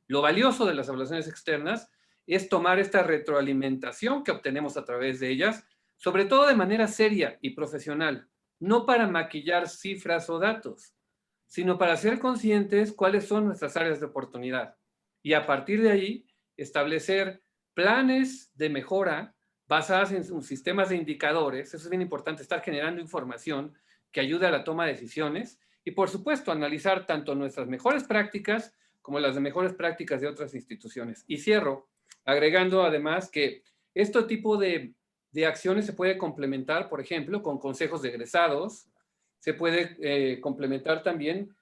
Lo valioso de las evaluaciones externas es tomar esta retroalimentación que obtenemos a través de ellas, sobre todo de manera seria y profesional, no para maquillar cifras o datos, sino para ser conscientes cuáles son nuestras áreas de oportunidad y a partir de ahí establecer planes de mejora basadas en sistemas de indicadores. Eso es bien importante, estar generando información que ayude a la toma de decisiones y, por supuesto, analizar tanto nuestras mejores prácticas como las de mejores prácticas de otras instituciones. Y cierro agregando además que este tipo de acciones se puede complementar, por ejemplo, con consejos de egresados, se puede complementar también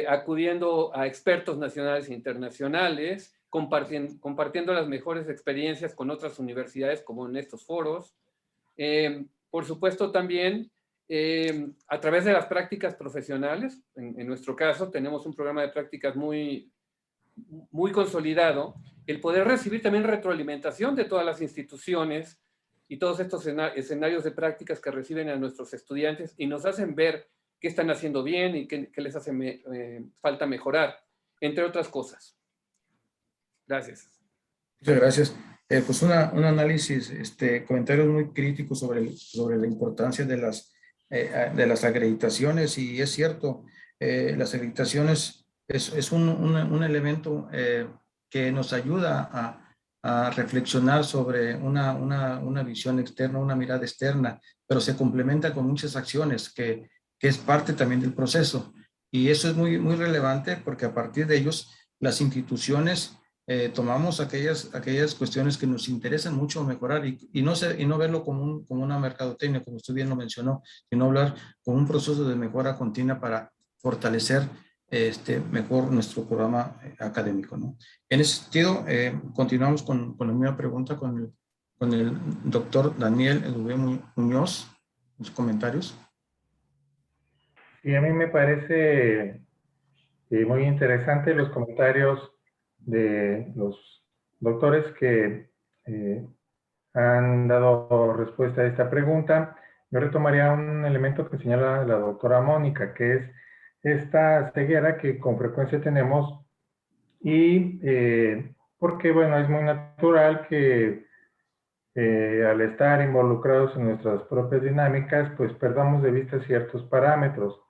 acudiendo a expertos nacionales e internacionales, compartiendo las mejores experiencias con otras universidades como en estos foros. Por supuesto también a través de las prácticas profesionales, en nuestro caso tenemos un programa de prácticas muy consolidado, el poder recibir también retroalimentación de todas las instituciones y todos estos escenarios de prácticas que reciben a nuestros estudiantes y nos hacen ver qué están haciendo bien y qué les hace falta mejorar, entre otras cosas. Gracias. Muchas gracias. Pues un análisis, comentarios muy críticos sobre la importancia de las acreditaciones, y es cierto, las acreditaciones es un elemento que nos ayuda a reflexionar sobre una visión externa, una mirada externa, pero se complementa con muchas acciones que es parte también del proceso. Y eso es muy, muy relevante porque a partir de ellos las instituciones tomamos aquellas cuestiones que nos interesan mucho mejorar y no verlo como una mercadotecnia, como usted bien lo mencionó, sino hablar como un proceso de mejora continua para fortalecer mejor nuestro programa académico, ¿no? En ese sentido, continuamos con la misma pregunta con el doctor Daniel W. Muñoz, los comentarios. Sí, a mí me parece muy interesante los comentarios de los doctores que han dado respuesta a esta pregunta. Yo retomaría un elemento que señala la doctora Mónica, que es esta ceguera que con frecuencia tenemos y porque, bueno, es muy natural que al estar involucrados en nuestras propias dinámicas, pues perdamos de vista ciertos parámetros,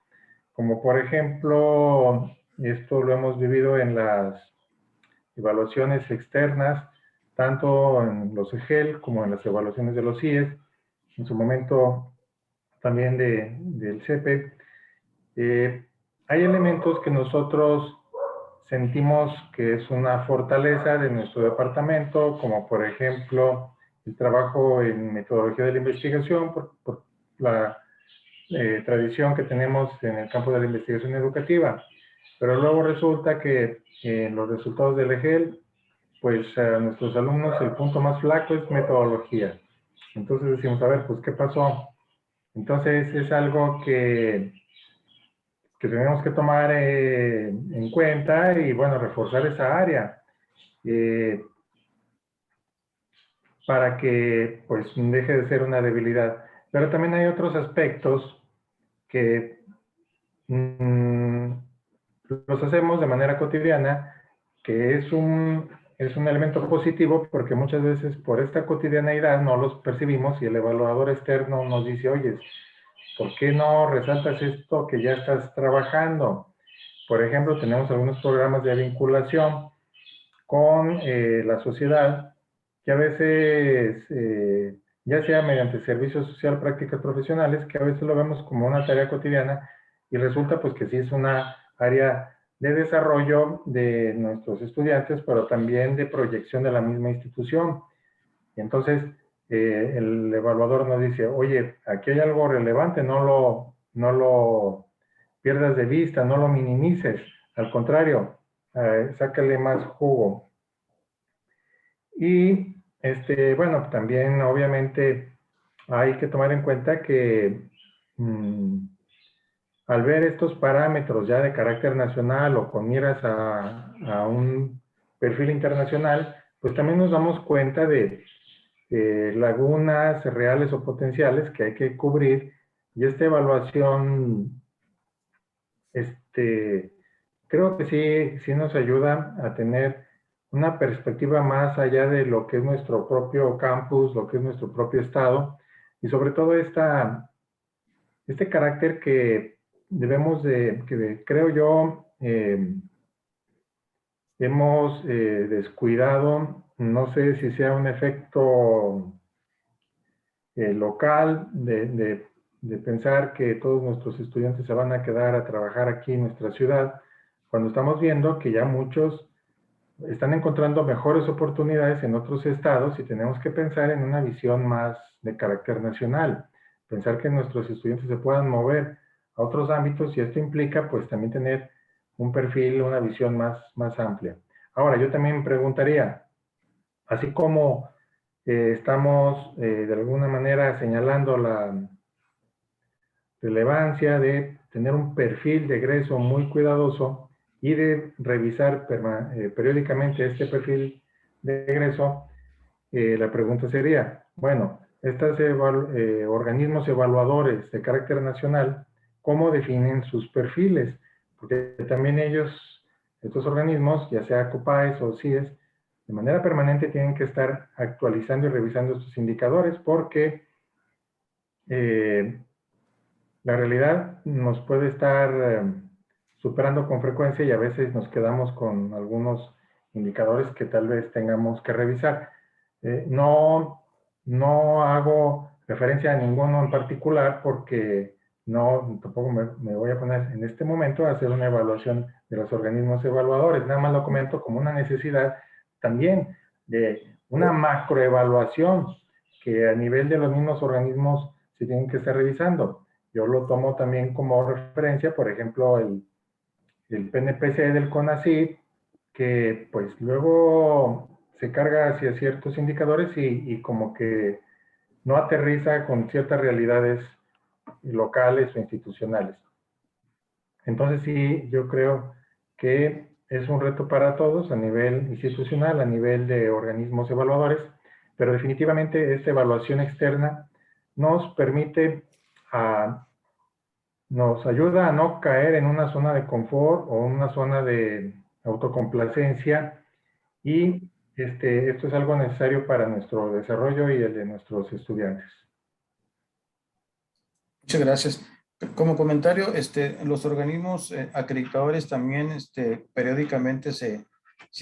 como por ejemplo, esto lo hemos vivido en las evaluaciones externas, tanto en los EGEL como en las evaluaciones de los CIES, en su momento también del CEPE. Hay elementos que nosotros sentimos que es una fortaleza de nuestro departamento, como por ejemplo el trabajo en metodología de la investigación, por la tradición que tenemos en el campo de la investigación educativa. Pero luego resulta que en los resultados del EGEL, pues a nuestros alumnos el punto más flaco es metodología. Entonces decimos, a ver, pues ¿qué pasó? Entonces es algo que tenemos que tomar en cuenta y, bueno, reforzar esa área para que, pues, deje de ser una debilidad. Pero también hay otros aspectos que los hacemos de manera cotidiana, que es un elemento positivo porque muchas veces por esta cotidianeidad no los percibimos y el evaluador externo nos dice, oye, ¿por qué no resaltas esto que ya estás trabajando? Por ejemplo, tenemos algunos programas de vinculación con la sociedad que a veces, ya sea mediante servicio social, prácticas profesionales, que a veces lo vemos como una tarea cotidiana y resulta pues que sí es una área de desarrollo de nuestros estudiantes, pero también de proyección de la misma institución. Y entonces el evaluador nos dice, oye, aquí hay algo relevante, no lo pierdas de vista, no lo minimices, al contrario, sácale más jugo. Y bueno, también obviamente hay que tomar en cuenta que al ver estos parámetros ya de carácter nacional o con miras a un perfil internacional, pues también nos damos cuenta de lagunas reales o potenciales que hay que cubrir, y esta evaluación creo que sí nos ayuda a tener una perspectiva más allá de lo que es nuestro propio campus, lo que es nuestro propio estado, y sobre todo este carácter que debemos que creo yo, hemos descuidado. No sé si sea un efecto local de pensar que todos nuestros estudiantes se van a quedar a trabajar aquí en nuestra ciudad, cuando estamos viendo que ya muchos están encontrando mejores oportunidades en otros estados, y tenemos que pensar en una visión más de carácter nacional, pensar que nuestros estudiantes se puedan mover a otros ámbitos, y esto implica pues también tener un perfil, una visión más amplia. Ahora, yo también preguntaría, así como estamos de alguna manera señalando la relevancia de tener un perfil de egreso muy cuidadoso y de revisar periódicamente este perfil de egreso, la pregunta sería, bueno, estos organismos evaluadores de carácter nacional, ¿cómo definen sus perfiles? Porque también ellos, estos organismos, ya sea COPAES o CIES, de manera permanente tienen que estar actualizando y revisando estos indicadores, porque la realidad nos puede estar superando con frecuencia, y a veces nos quedamos con algunos indicadores que tal vez tengamos que revisar. No hago referencia a ninguno en particular, porque tampoco me voy a poner en este momento a hacer una evaluación de los organismos evaluadores. Nada más lo comento como una necesidad también de una macroevaluación que a nivel de los mismos organismos se tienen que estar revisando. Yo lo tomo también como referencia, por ejemplo, el PNPC del CONACYT, que pues luego se carga hacia ciertos indicadores y como que no aterriza con ciertas realidades locales o institucionales. Entonces sí, yo creo que es un reto para todos a nivel institucional, a nivel de organismos evaluadores, pero definitivamente esta evaluación externa nos permite nos ayuda a no caer en una zona de confort o una zona de autocomplacencia, y esto es algo necesario para nuestro desarrollo y el de nuestros estudiantes. Muchas gracias. Como comentario, los organismos acreditadores también periódicamente se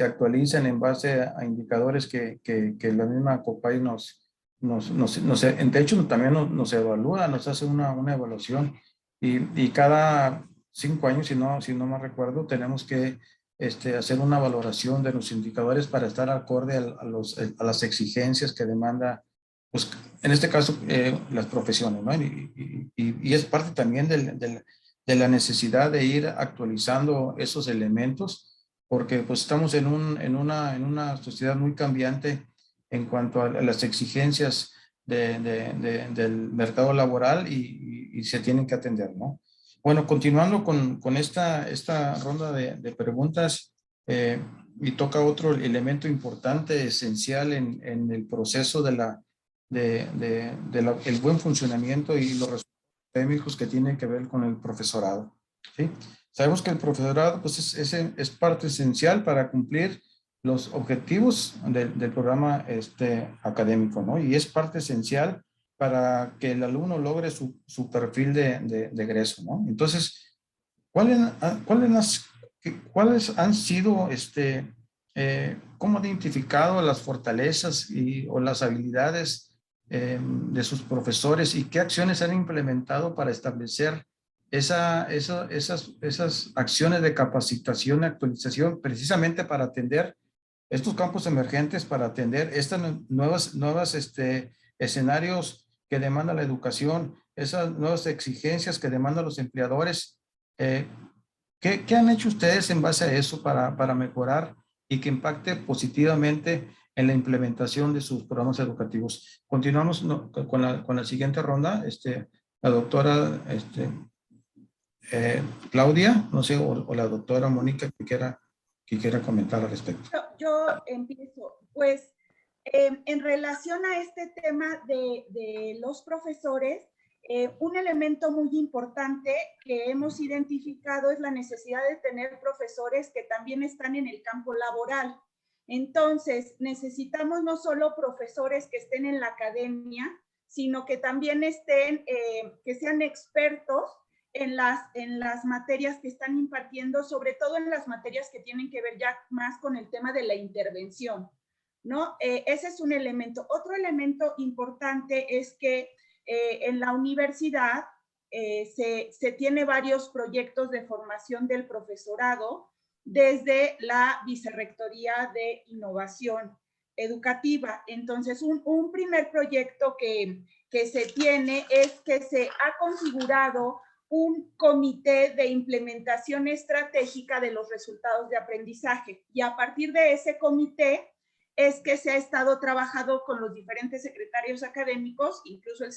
actualizan en base a indicadores que la misma COPAI de hecho también nos evalúa, nos hace una evaluación, y cada 5 años, si no me recuerdo, tenemos que hacer una valoración de los indicadores para estar acorde a las exigencias que demanda, pues, en este caso, las profesiones, ¿no? Y es parte también de la necesidad de ir actualizando esos elementos, porque pues estamos en una sociedad muy cambiante en cuanto a las exigencias del mercado laboral, y se tienen que atender, ¿no? Bueno, continuando con esta ronda de preguntas, y toca otro elemento importante, esencial en el proceso el buen funcionamiento y los resultados académicos, que tienen que ver con el profesorado, ¿sí? Sabemos que el profesorado pues es parte esencial para cumplir los objetivos del programa académico, ¿no? Y es parte esencial para que el alumno logre su perfil de egreso, ¿no? Entonces, ¿cuáles han sido, cómo han identificado las fortalezas o las habilidades de sus profesores y qué acciones han implementado para establecer esas acciones de capacitación y actualización precisamente para atender estos campos emergentes, para atender estas nuevas escenarios que demanda la educación, esas nuevas exigencias que demandan los empleadores? Eh, ¿Qué han hecho ustedes en base a eso para mejorar y que impacte positivamente en la implementación de sus programas educativos? Continuamos con la siguiente ronda. La doctora Claudia, no sé, o la doctora Mónica que quiera comentar al respecto. Yo empiezo. Pues en relación a este tema de los profesores, un elemento muy importante que hemos identificado es la necesidad de tener profesores que también están en el campo laboral. Entonces, necesitamos no solo profesores que estén en la academia, sino que también que sean expertos en las materias que están impartiendo, sobre todo en las materias que tienen que ver ya más con el tema de la intervención, ¿no? Ese es un elemento. Otro elemento importante es que en la universidad se tiene varios proyectos de formación del profesorado desde la Vicerrectoría de Innovación Educativa. Entonces, un primer proyecto que se tiene es que se ha configurado un comité de implementación estratégica de los resultados de aprendizaje. Y a partir de ese comité es que se ha estado trabajando con los diferentes secretarios académicos, incluso la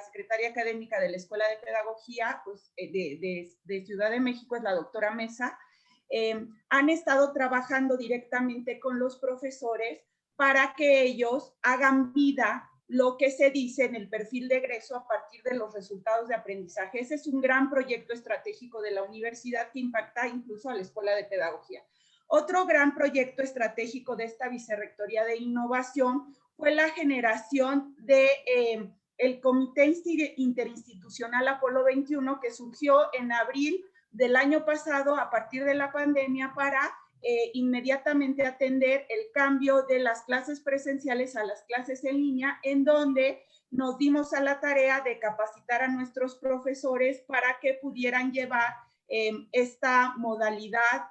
secretaria académica de la Escuela de Pedagogía pues, de Ciudad de México es la doctora Mesa. Han estado trabajando directamente con los profesores para que ellos hagan vida lo que se dice en el perfil de egreso a partir de los resultados de aprendizaje. Ese es un gran proyecto estratégico de la universidad que impacta incluso a la Escuela de Pedagogía. Otro gran proyecto estratégico de esta Vicerrectoría de Innovación fue la generación de el Comité Interinstitucional Apolo 21, que surgió en abril del año pasado a partir de la pandemia para inmediatamente atender el cambio de las clases presenciales a las clases en línea, en donde nos dimos a la tarea de capacitar a nuestros profesores para que pudieran llevar esta modalidad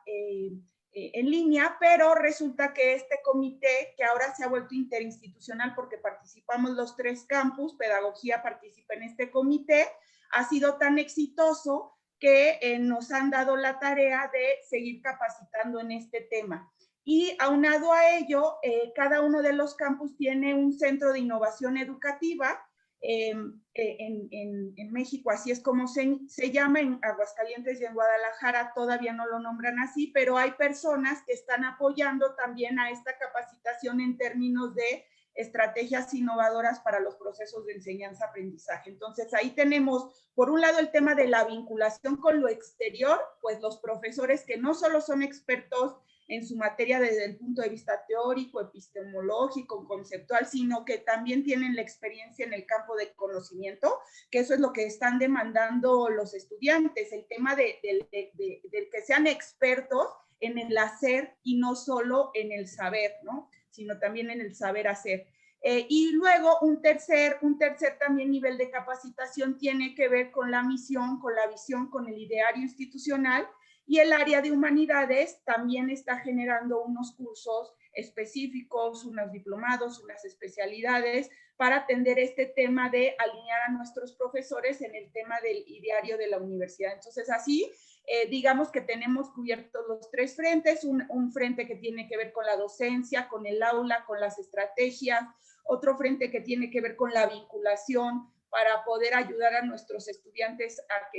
en línea, pero resulta que este comité, que ahora se ha vuelto interinstitucional porque participamos los 3 campus, Pedagogía participa en este comité, ha sido tan exitoso que nos han dado la tarea de seguir capacitando en este tema. Y aunado a ello, cada uno de los campus tiene un centro de innovación educativa. En México así es como se llama, en Aguascalientes y en Guadalajara todavía no lo nombran así, pero hay personas que están apoyando también a esta capacitación en términos de estrategias innovadoras para los procesos de enseñanza-aprendizaje. Entonces, ahí tenemos, por un lado, el tema de la vinculación con lo exterior, pues los profesores que no solo son expertos en su materia desde el punto de vista teórico, epistemológico, conceptual, sino que también tienen la experiencia en el campo de conocimiento, que eso es lo que están demandando los estudiantes, el tema del que sean expertos en el hacer y no solo en el saber, ¿no? Sino también en el saber hacer. Y luego un tercer también nivel de capacitación tiene que ver con la misión, con la visión, con el ideario institucional, y el área de humanidades también está generando unos cursos específicos, unos diplomados, unas especialidades para atender este tema de alinear a nuestros profesores en el tema del ideario de la universidad. Entonces, así digamos que tenemos cubiertos los 3 frentes, un frente que tiene que ver con la docencia, con el aula, con las estrategias, otro frente que tiene que ver con la vinculación para poder ayudar a nuestros estudiantes a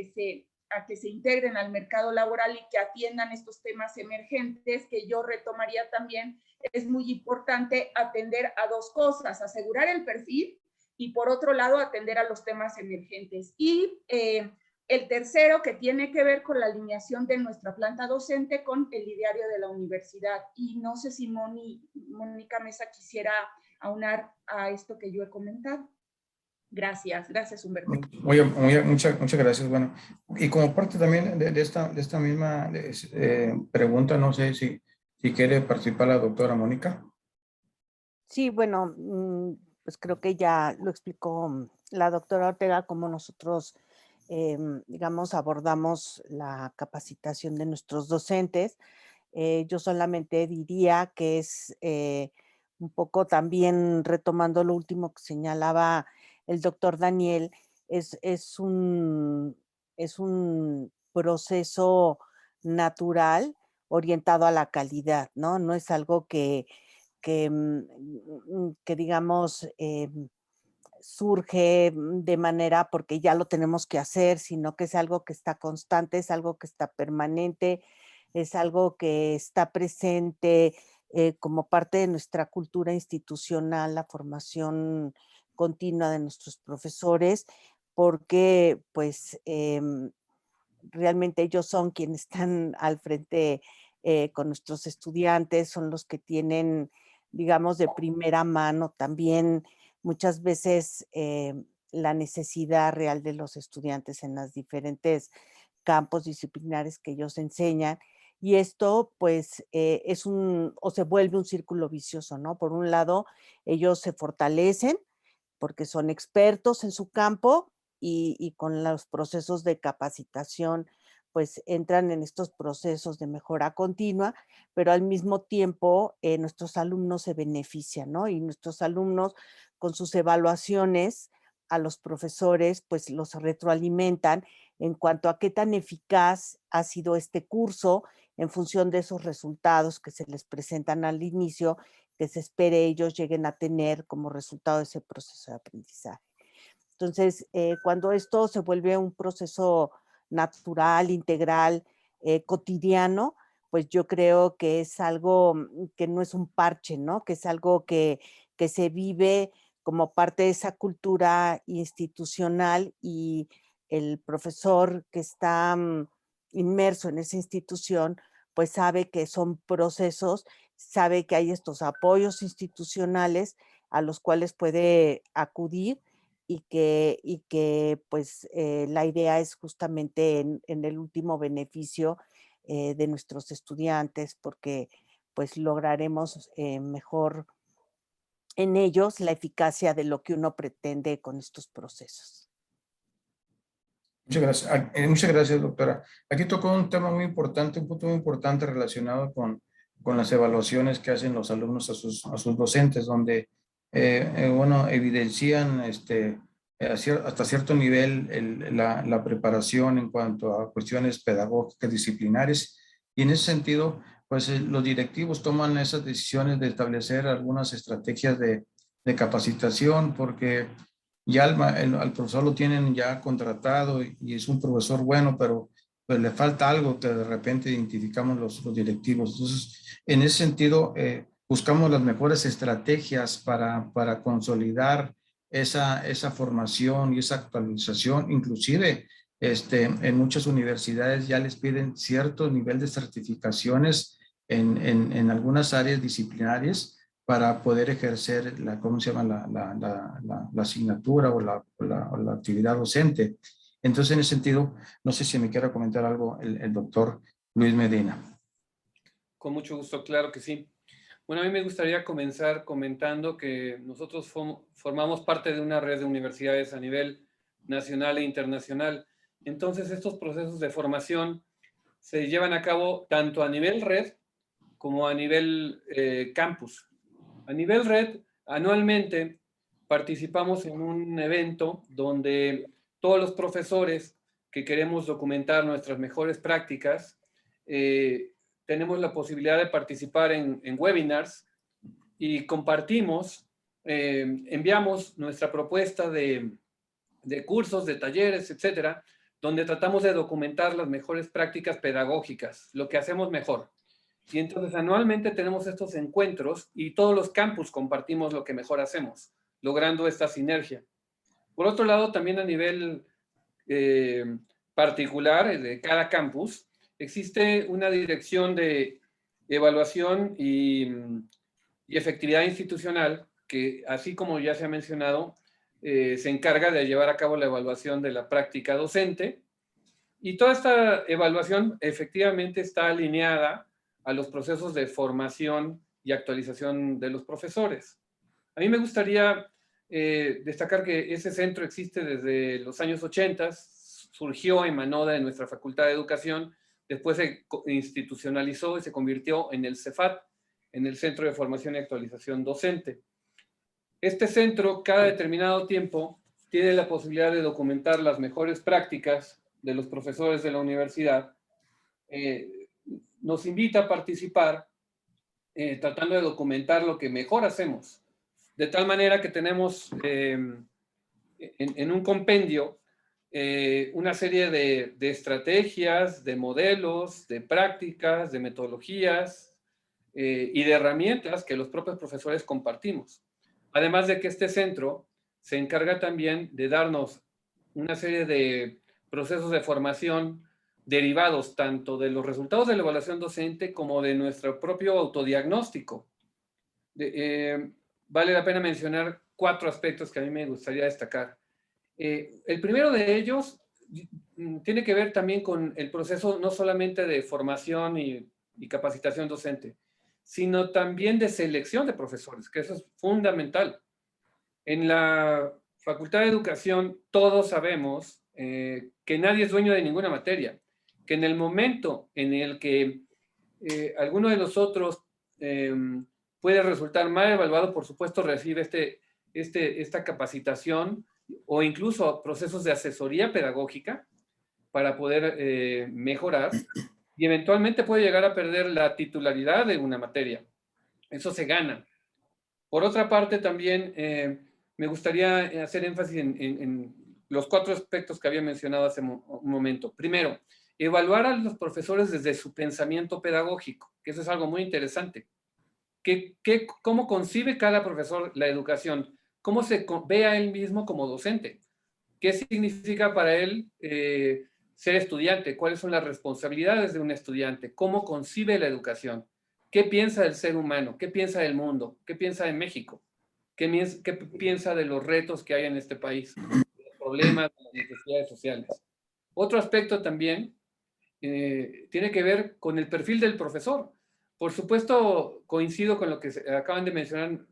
que se integren al mercado laboral y que atiendan estos temas emergentes, que yo retomaría también. Es muy importante atender a 2 cosas, asegurar el perfil y por otro lado atender a los temas emergentes. Y el tercero, que tiene que ver con la alineación de nuestra planta docente con el ideario de la universidad. Y no sé si Mónica Mesa quisiera aunar a esto que yo he comentado. Gracias Humberto. Muchas gracias. Bueno, y como parte también de esta misma pregunta, no sé si quiere participar la doctora Mónica. Sí, bueno, pues creo que ya lo explicó la doctora Ortega, cómo nosotros, digamos, abordamos la capacitación de nuestros docentes. Yo solamente diría que es un poco también retomando lo último que señalaba el doctor Daniel, es un proceso natural orientado a la calidad, ¿no? No es algo que digamos, surge de manera porque ya lo tenemos que hacer, sino que es algo que está constante, es algo que está permanente, es algo que está presente como parte de nuestra cultura institucional, la formación continua de nuestros profesores, porque pues realmente ellos son quienes están al frente con nuestros estudiantes, son los que tienen, digamos, de primera mano también muchas veces la necesidad real de los estudiantes en los diferentes campos disciplinares que ellos enseñan. Y esto, pues, o se vuelve un círculo vicioso, ¿no? Por un lado, ellos se fortalecen porque son expertos en su campo y con los procesos de capacitación, pues entran en estos procesos de mejora continua, pero al mismo tiempo nuestros alumnos se benefician, ¿no? Y nuestros alumnos con sus evaluaciones a los profesores, pues los retroalimentan en cuanto a qué tan eficaz ha sido este curso en función de esos resultados que se les presentan al inicio, que se espere ellos lleguen a tener como resultado de ese proceso de aprendizaje. Entonces, cuando esto se vuelve un proceso natural, integral, cotidiano, pues yo creo que es algo que no es un parche, ¿no? Que es algo que se vive como parte de esa cultura institucional y el profesor que está inmerso en esa institución, pues sabe que son procesos, sabe que hay estos apoyos institucionales a los cuales puede acudir y que pues la idea es justamente en el último beneficio de nuestros estudiantes, porque pues lograremos mejor en ellos la eficacia de lo que uno pretende con estos procesos. Muchas gracias, doctora. Aquí tocó un tema muy importante, un punto muy importante relacionado con las evaluaciones que hacen los alumnos a sus docentes, donde, bueno, evidencian hasta cierto nivel la preparación en cuanto a cuestiones pedagógicas, disciplinares, y en ese sentido, pues los directivos toman esas decisiones de establecer algunas estrategias de capacitación, porque ya al profesor lo tienen ya contratado y es un profesor bueno, pero pues le falta algo que de repente identificamos los directivos. Entonces, en ese sentido, buscamos las mejores estrategias para consolidar esa formación y esa actualización. Inclusive, en muchas universidades ya les piden cierto nivel de certificaciones en algunas áreas disciplinarias para poder ejercer ¿cómo se llama? La asignatura o la actividad docente. Entonces, en ese sentido, no sé si me quiera comentar algo el doctor Luis Medina. Con mucho gusto, claro que sí. Bueno, a mí me gustaría comenzar comentando que nosotros formamos parte de una red de universidades a nivel nacional e internacional. Entonces, estos procesos de formación se llevan a cabo tanto a nivel red como a nivel campus. A nivel red, anualmente participamos en un evento donde todos los profesores que queremos documentar nuestras mejores prácticas, tenemos la posibilidad de participar en webinars y compartimos, enviamos nuestra propuesta de cursos, de talleres, etcétera, donde tratamos de documentar las mejores prácticas pedagógicas, lo que hacemos mejor. Y entonces anualmente tenemos estos encuentros y todos los campus compartimos lo que mejor hacemos, logrando esta sinergia. Por otro lado, también a nivel particular de cada campus, existe una dirección de evaluación y efectividad institucional que, así como ya se ha mencionado, se encarga de llevar a cabo la evaluación de la práctica docente. Y toda esta evaluación efectivamente está alineada a los procesos de formación y actualización de los profesores. A mí me gustaría destacar que ese centro existe desde los años 80, surgió, emanó de nuestra Facultad de Educación, después se institucionalizó y se convirtió en el CEFAT, en el Centro de Formación y Actualización Docente. Este centro, cada determinado tiempo, tiene la posibilidad de documentar las mejores prácticas de los profesores de la universidad. Nos invita a participar tratando de documentar lo que mejor hacemos. De tal manera que tenemos en un compendio una serie de estrategias, de modelos, de prácticas, de metodologías y de herramientas que los propios profesores compartimos. Además de que este centro se encarga también de darnos una serie de procesos de formación derivados tanto de los resultados de la evaluación docente como de nuestro propio autodiagnóstico. Vale la pena mencionar 4 aspectos que a mí me gustaría destacar. El primero de ellos tiene que ver también con el proceso no solamente de formación y capacitación docente, sino también de selección de profesores, que eso es fundamental. En la Facultad de Educación todos sabemos que nadie es dueño de ninguna materia, que en el momento en el que alguno de nosotros puede resultar mal evaluado, por supuesto recibe esta capacitación o incluso procesos de asesoría pedagógica para poder mejorar, y eventualmente puede llegar a perder la titularidad de una materia. Eso se gana. Por otra parte, también me gustaría hacer énfasis en los 4 aspectos que había mencionado hace un momento. Primero, evaluar a los profesores desde su pensamiento pedagógico, que eso es algo muy interesante. ¿Cómo concibe cada profesor la educación? ¿Cómo se ve a él mismo como docente? ¿Qué significa para él ser estudiante? ¿Cuáles son las responsabilidades de un estudiante? ¿Cómo concibe la educación? ¿Qué piensa del ser humano? ¿Qué piensa del mundo? ¿Qué piensa de México? ¿Qué piensa de los retos que hay en este país? De los problemas, de las necesidades sociales. Otro aspecto también tiene que ver con el perfil del profesor. Por supuesto, coincido con lo que acaban de mencionar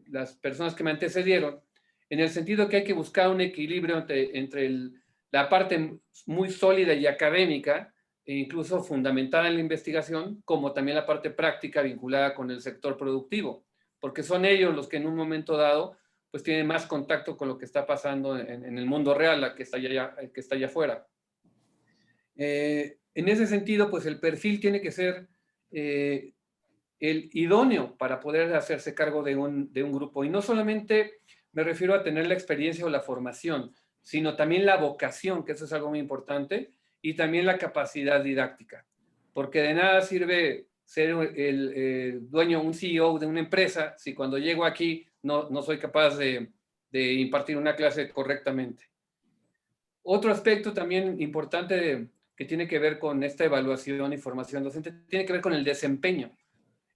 las personas que me antecedieron, en el sentido que hay que buscar un equilibrio entre la parte muy sólida y académica, e incluso fundamentada en la investigación, como también la parte práctica vinculada con el sector productivo, porque son ellos los que en un momento dado pues tienen más contacto con lo que está pasando en el mundo real, la que está allá afuera. En ese sentido, pues el perfil tiene que ser el idóneo para poder hacerse cargo de un grupo. Y no solamente me refiero a tener la experiencia o la formación, sino también la vocación, que eso es algo muy importante, y también la capacidad didáctica. Porque de nada sirve ser el dueño, un CEO de una empresa, si cuando llego aquí no soy capaz de impartir una clase correctamente. Otro aspecto también importante que tiene que ver con esta evaluación y formación docente, tiene que ver con el desempeño.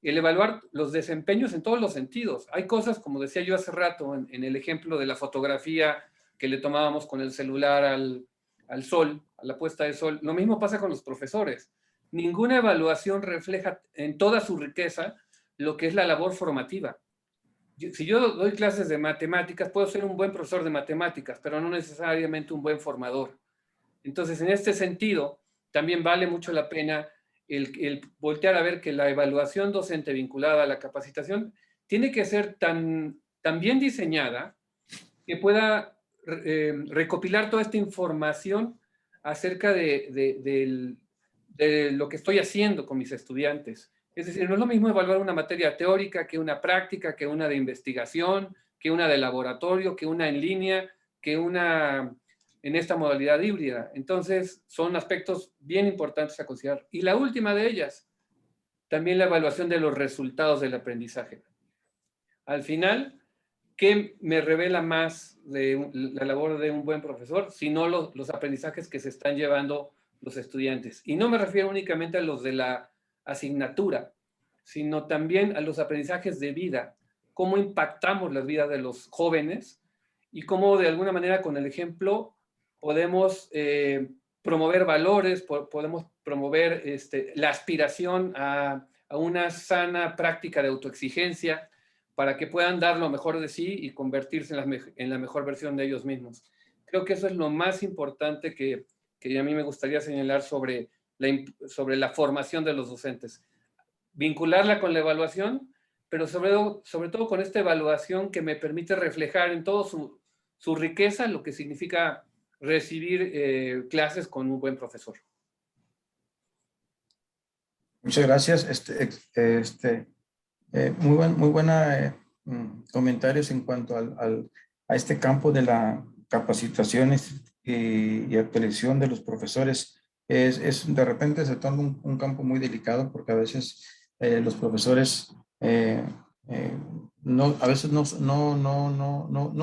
El evaluar los desempeños en todos los sentidos. Hay cosas, como decía yo hace rato, en el ejemplo de la fotografía que le tomábamos con el celular al sol, a la puesta de sol. Lo mismo pasa con los profesores. Ninguna evaluación refleja en toda su riqueza lo que es la labor formativa. Si yo doy clases de matemáticas, puedo ser un buen profesor de matemáticas, pero no necesariamente un buen formador. Entonces, en este sentido, también vale mucho la pena el voltear a ver que la evaluación docente vinculada a la capacitación tiene que ser tan bien diseñada que pueda recopilar toda esta información acerca de lo que estoy haciendo con mis estudiantes. Es decir, no es lo mismo evaluar una materia teórica que una práctica, que una de investigación, que una de laboratorio, que una en línea, que una en esta modalidad híbrida. Entonces, son aspectos bien importantes a considerar. Y la última de ellas, también la evaluación de los resultados del aprendizaje. Al final, ¿qué me revela más de la labor de un buen profesor? Sino los aprendizajes que se están llevando los estudiantes. Y no me refiero únicamente a los de la asignatura, sino también a los aprendizajes de vida. Cómo impactamos las vidas de los jóvenes y cómo de alguna manera con el ejemplo podemos promover valores, podemos promover la aspiración a una sana práctica de autoexigencia para que puedan dar lo mejor de sí y convertirse en la mejor versión de ellos mismos. Creo que eso es lo más importante que a mí me gustaría señalar sobre la formación de los docentes. Vincularla con la evaluación, pero sobre todo con esta evaluación que me permite reflejar en todo su riqueza lo que significa recibir clases con un buen profesor. Muchas gracias. Muy buena comentarios en cuanto a este campo de la capacitación y actualización de los profesores. De repente se torna un campo muy delicado porque a veces los profesores a veces no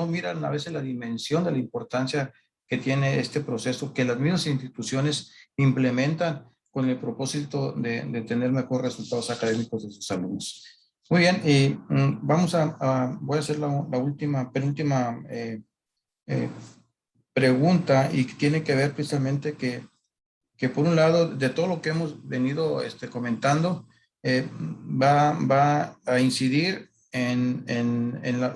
miran a veces la dimensión de la importancia que tiene este proceso que las mismas instituciones implementan con el propósito de tener mejores resultados académicos de sus alumnos. Muy bien, y voy a hacer la penúltima pregunta, y tiene que ver precisamente que por un lado, de todo lo que hemos venido comentando, va a incidir en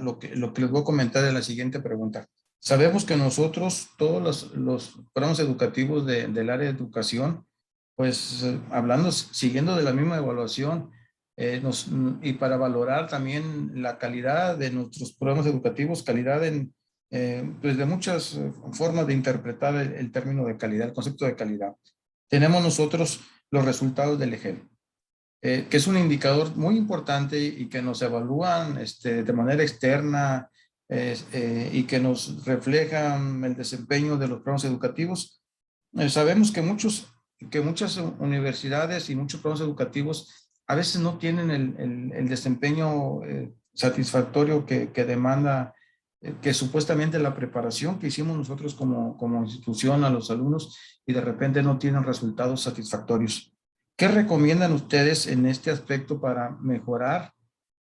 lo que les voy a comentar en la siguiente pregunta. Sabemos que nosotros, todos los programas educativos del área de educación, pues siguiendo de la misma evaluación, y para valorar también la calidad de nuestros programas educativos, calidad pues de muchas formas de interpretar el término de calidad, el concepto de calidad. Tenemos nosotros los resultados del EGEL, que es un indicador muy importante y que nos evalúan de manera externa y que nos reflejan el desempeño de los programas educativos. Sabemos que muchas universidades y muchos programas educativos a veces no tienen el desempeño satisfactorio que demanda, que supuestamente la preparación que hicimos nosotros como institución a los alumnos, y de repente no tienen resultados satisfactorios. ¿Qué recomiendan ustedes en este aspecto para mejorar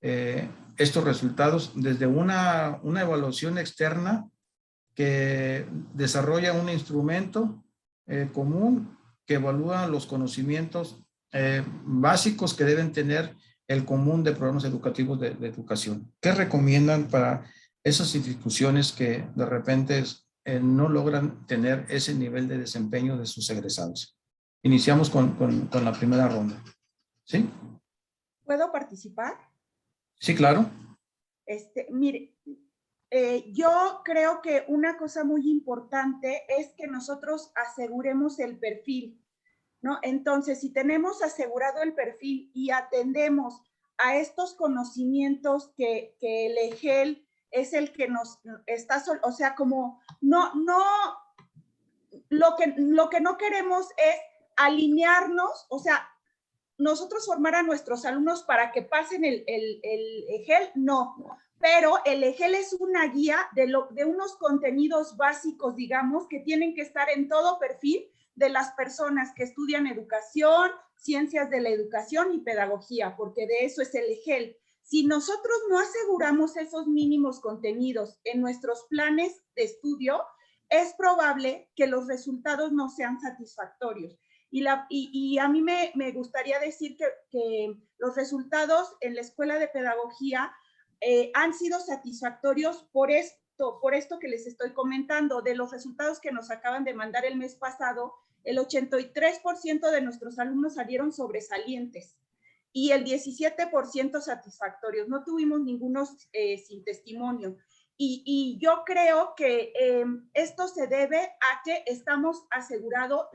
estos resultados desde una evaluación externa que desarrolla un instrumento común que evalúa los conocimientos básicos que deben tener el común de programas educativos de educación? ¿Qué recomiendan para esas instituciones que de repente no logran tener ese nivel de desempeño de sus egresados? Iniciamos con la primera ronda. ¿Sí? ¿Puedo participar? Sí, claro. Mire, yo creo que una cosa muy importante es que nosotros aseguremos el perfil, ¿no? Entonces, si tenemos asegurado el perfil y atendemos a estos conocimientos que el EGEL es el que nos está, o sea, como lo que no queremos es alinearnos, o sea, nosotros formar a nuestros alumnos para que pasen el EGEL, no. Pero el EGEL es una guía de unos contenidos básicos, digamos, que tienen que estar en todo perfil de las personas que estudian educación, ciencias de la educación y pedagogía, porque de eso es el EGEL. Si nosotros no aseguramos esos mínimos contenidos en nuestros planes de estudio, es probable que los resultados no sean satisfactorios. Y a mí me gustaría decir que los resultados en la Escuela de Pedagogía han sido satisfactorios por esto que les estoy comentando. De los resultados que nos acaban de mandar el mes pasado, el 83% de nuestros alumnos salieron sobresalientes y el 17% satisfactorios. No tuvimos ninguno sin testimonio. Y yo creo que esto se debe a que estamos asegurando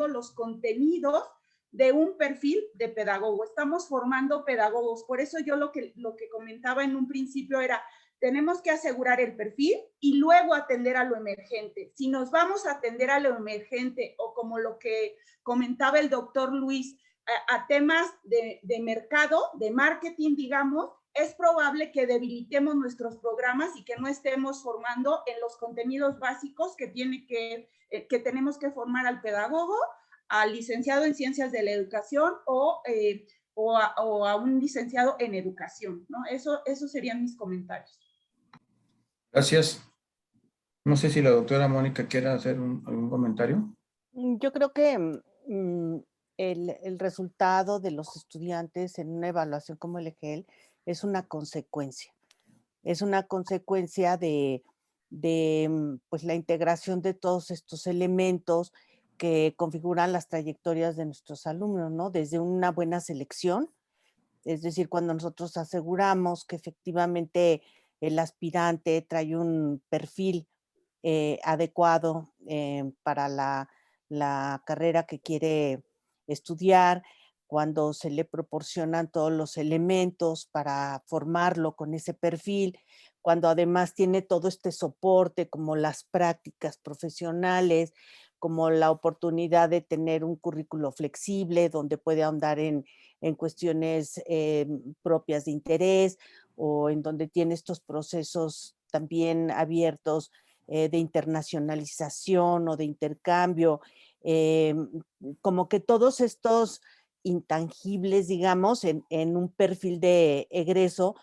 los contenidos de un perfil de pedagogo. Estamos formando pedagogos. Por eso yo lo que comentaba en un principio era, tenemos que asegurar el perfil y luego atender a lo emergente. Si nos vamos a atender a lo emergente o como lo que comentaba el doctor Luis, a temas de mercado, de marketing, digamos, es probable que debilitemos nuestros programas y que no estemos formando en los contenidos básicos que tenemos que formar al pedagogo, al licenciado en ciencias de la educación o a un licenciado en educación, ¿no? Esos serían mis comentarios. Gracias. No sé si la doctora Mónica quiera hacer algún comentario. Yo creo que el resultado de los estudiantes en una evaluación como el EGEL es una consecuencia. Es una consecuencia de pues, la integración de todos estos elementos que configuran las trayectorias de nuestros alumnos, ¿no? Desde una buena selección, es decir, cuando nosotros aseguramos que efectivamente el aspirante trae un perfil adecuado para la carrera que quiere estudiar, cuando se le proporcionan todos los elementos para formarlo con ese perfil, cuando además tiene todo este soporte como las prácticas profesionales, como la oportunidad de tener un currículo flexible donde puede ahondar en cuestiones propias de interés o en donde tiene estos procesos también abiertos de internacionalización o de intercambio, como que todos estos intangibles, digamos, en un perfil de egreso,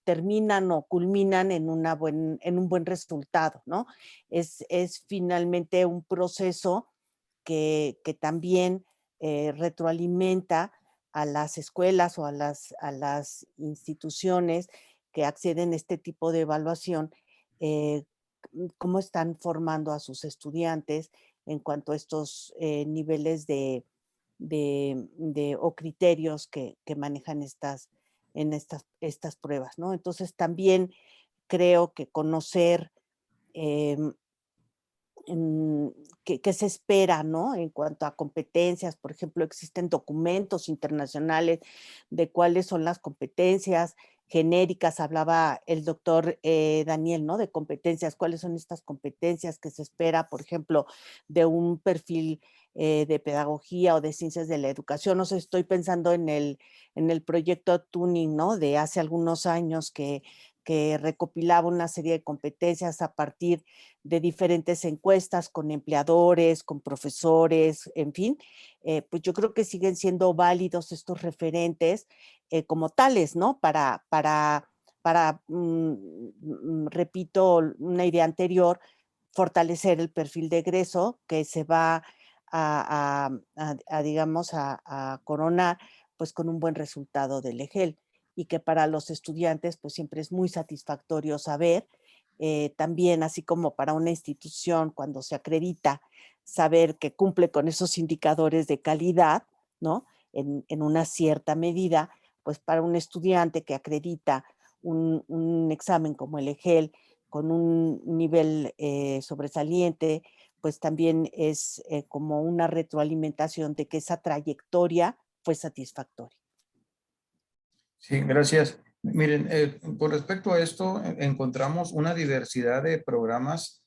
terminan o culminan en un buen resultado, ¿no? Es finalmente un proceso que también retroalimenta a las escuelas o a las instituciones que acceden a este tipo de evaluación, eh, cómo están formando a sus estudiantes en cuanto a estos niveles o criterios que manejan estas pruebas, ¿no? Entonces también creo que conocer em, qué se espera, ¿no? En cuanto a competencias, por ejemplo, existen documentos internacionales de cuáles son las competencias genéricas, hablaba el doctor Daniel, ¿no? De competencias, cuáles son estas competencias que se espera, por ejemplo, de un perfil de pedagogía o de ciencias de la educación. No sé, estoy pensando en el proyecto Tuning, ¿no? De hace algunos años que recopilaba una serie de competencias a partir de diferentes encuestas con empleadores, con profesores, en fin, pues yo creo que siguen siendo válidos estos referentes como tales, ¿no? Repito, una idea anterior, fortalecer el perfil de egreso que se va digamos, a coronar pues con un buen resultado del EGEL y que para los estudiantes pues siempre es muy satisfactorio saber también, así como para una institución cuando se acredita, saber que cumple con esos indicadores de calidad, ¿no? En una cierta medida, pues para un estudiante que acredita un examen como el EGEL con un nivel sobresaliente, pues también es como una retroalimentación de que esa trayectoria fue satisfactoria. Sí, gracias. Miren, con respecto a esto, encontramos una diversidad de programas,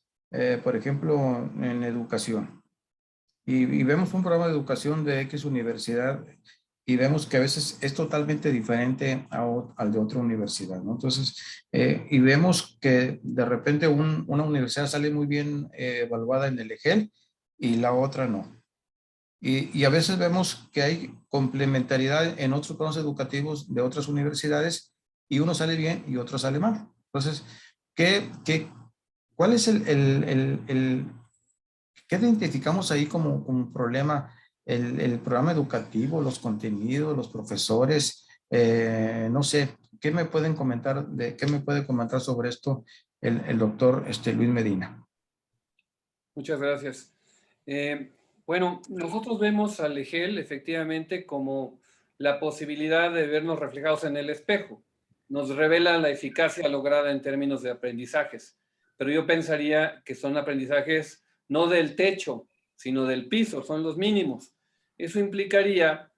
por ejemplo, en educación. Y vemos un programa de educación de X universidad y vemos que a veces es totalmente diferente al de otra universidad, ¿no? Entonces, y vemos que de repente una universidad sale muy bien evaluada en el EGEL y la otra no. Y a veces vemos que hay complementariedad en otros programas educativos de otras universidades y uno sale bien y otro sale mal. Entonces, ¿cuál es qué identificamos ahí como un problema? El programa educativo, los contenidos, los profesores, no sé, ¿qué me pueden comentar qué me puede comentar sobre esto el doctor Luis Medina? Muchas gracias. Bueno, nosotros vemos al EGEL efectivamente como la posibilidad de vernos reflejados en el espejo. Nos revela la eficacia lograda en términos de aprendizajes, pero yo pensaría que son aprendizajes no del techo, sino del piso, son los mínimos. Eso implicaría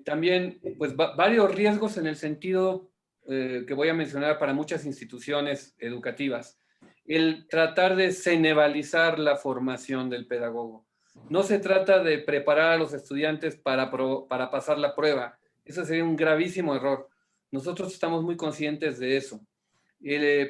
también pues, varios riesgos en el sentido que voy a mencionar para muchas instituciones educativas. El tratar de cenebalizar la formación del pedagogo. No se trata de preparar a los estudiantes para pasar la prueba. Eso sería un gravísimo error. Nosotros estamos muy conscientes de eso.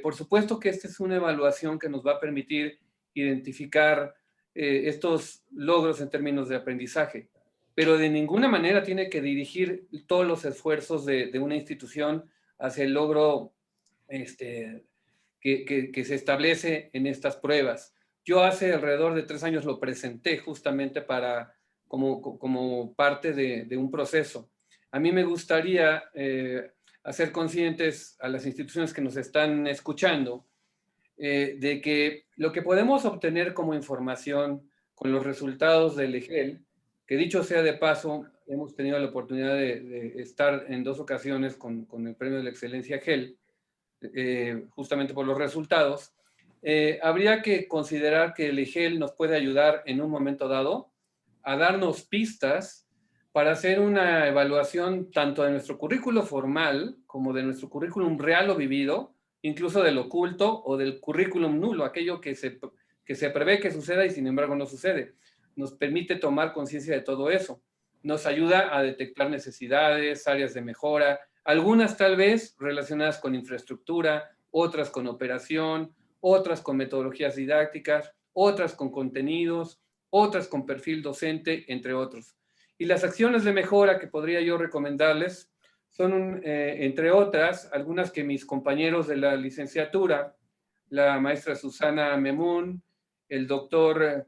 Por supuesto que esta es una evaluación que nos va a permitir identificar estos logros en términos de aprendizaje, pero de ninguna manera tiene que dirigir todos los esfuerzos de una institución hacia el logro que se establece en estas pruebas. Yo hace alrededor de 3 años lo presenté justamente como parte de un proceso. A mí me gustaría hacer conscientes a las instituciones que nos están escuchando de que lo que podemos obtener como información con los resultados del EGEL, que dicho sea de paso, hemos tenido la oportunidad de estar en 2 ocasiones con el Premio de la Excelencia EGEL, justamente por los resultados, habría que considerar que el EGEL nos puede ayudar en un momento dado a darnos pistas para hacer una evaluación tanto de nuestro currículo formal como de nuestro currículum real o vivido, incluso del oculto o del currículum nulo, aquello que se prevé que suceda y sin embargo no sucede. Nos permite tomar conciencia de todo eso. Nos ayuda a detectar necesidades, áreas de mejora, algunas tal vez relacionadas con infraestructura, otras con operación, otras con metodologías didácticas, otras con contenidos, otras con perfil docente, entre otros. Y las acciones de mejora que podría yo recomendarles son, entre otras, algunas que mis compañeros de la licenciatura, la maestra Susana Memún, el doctor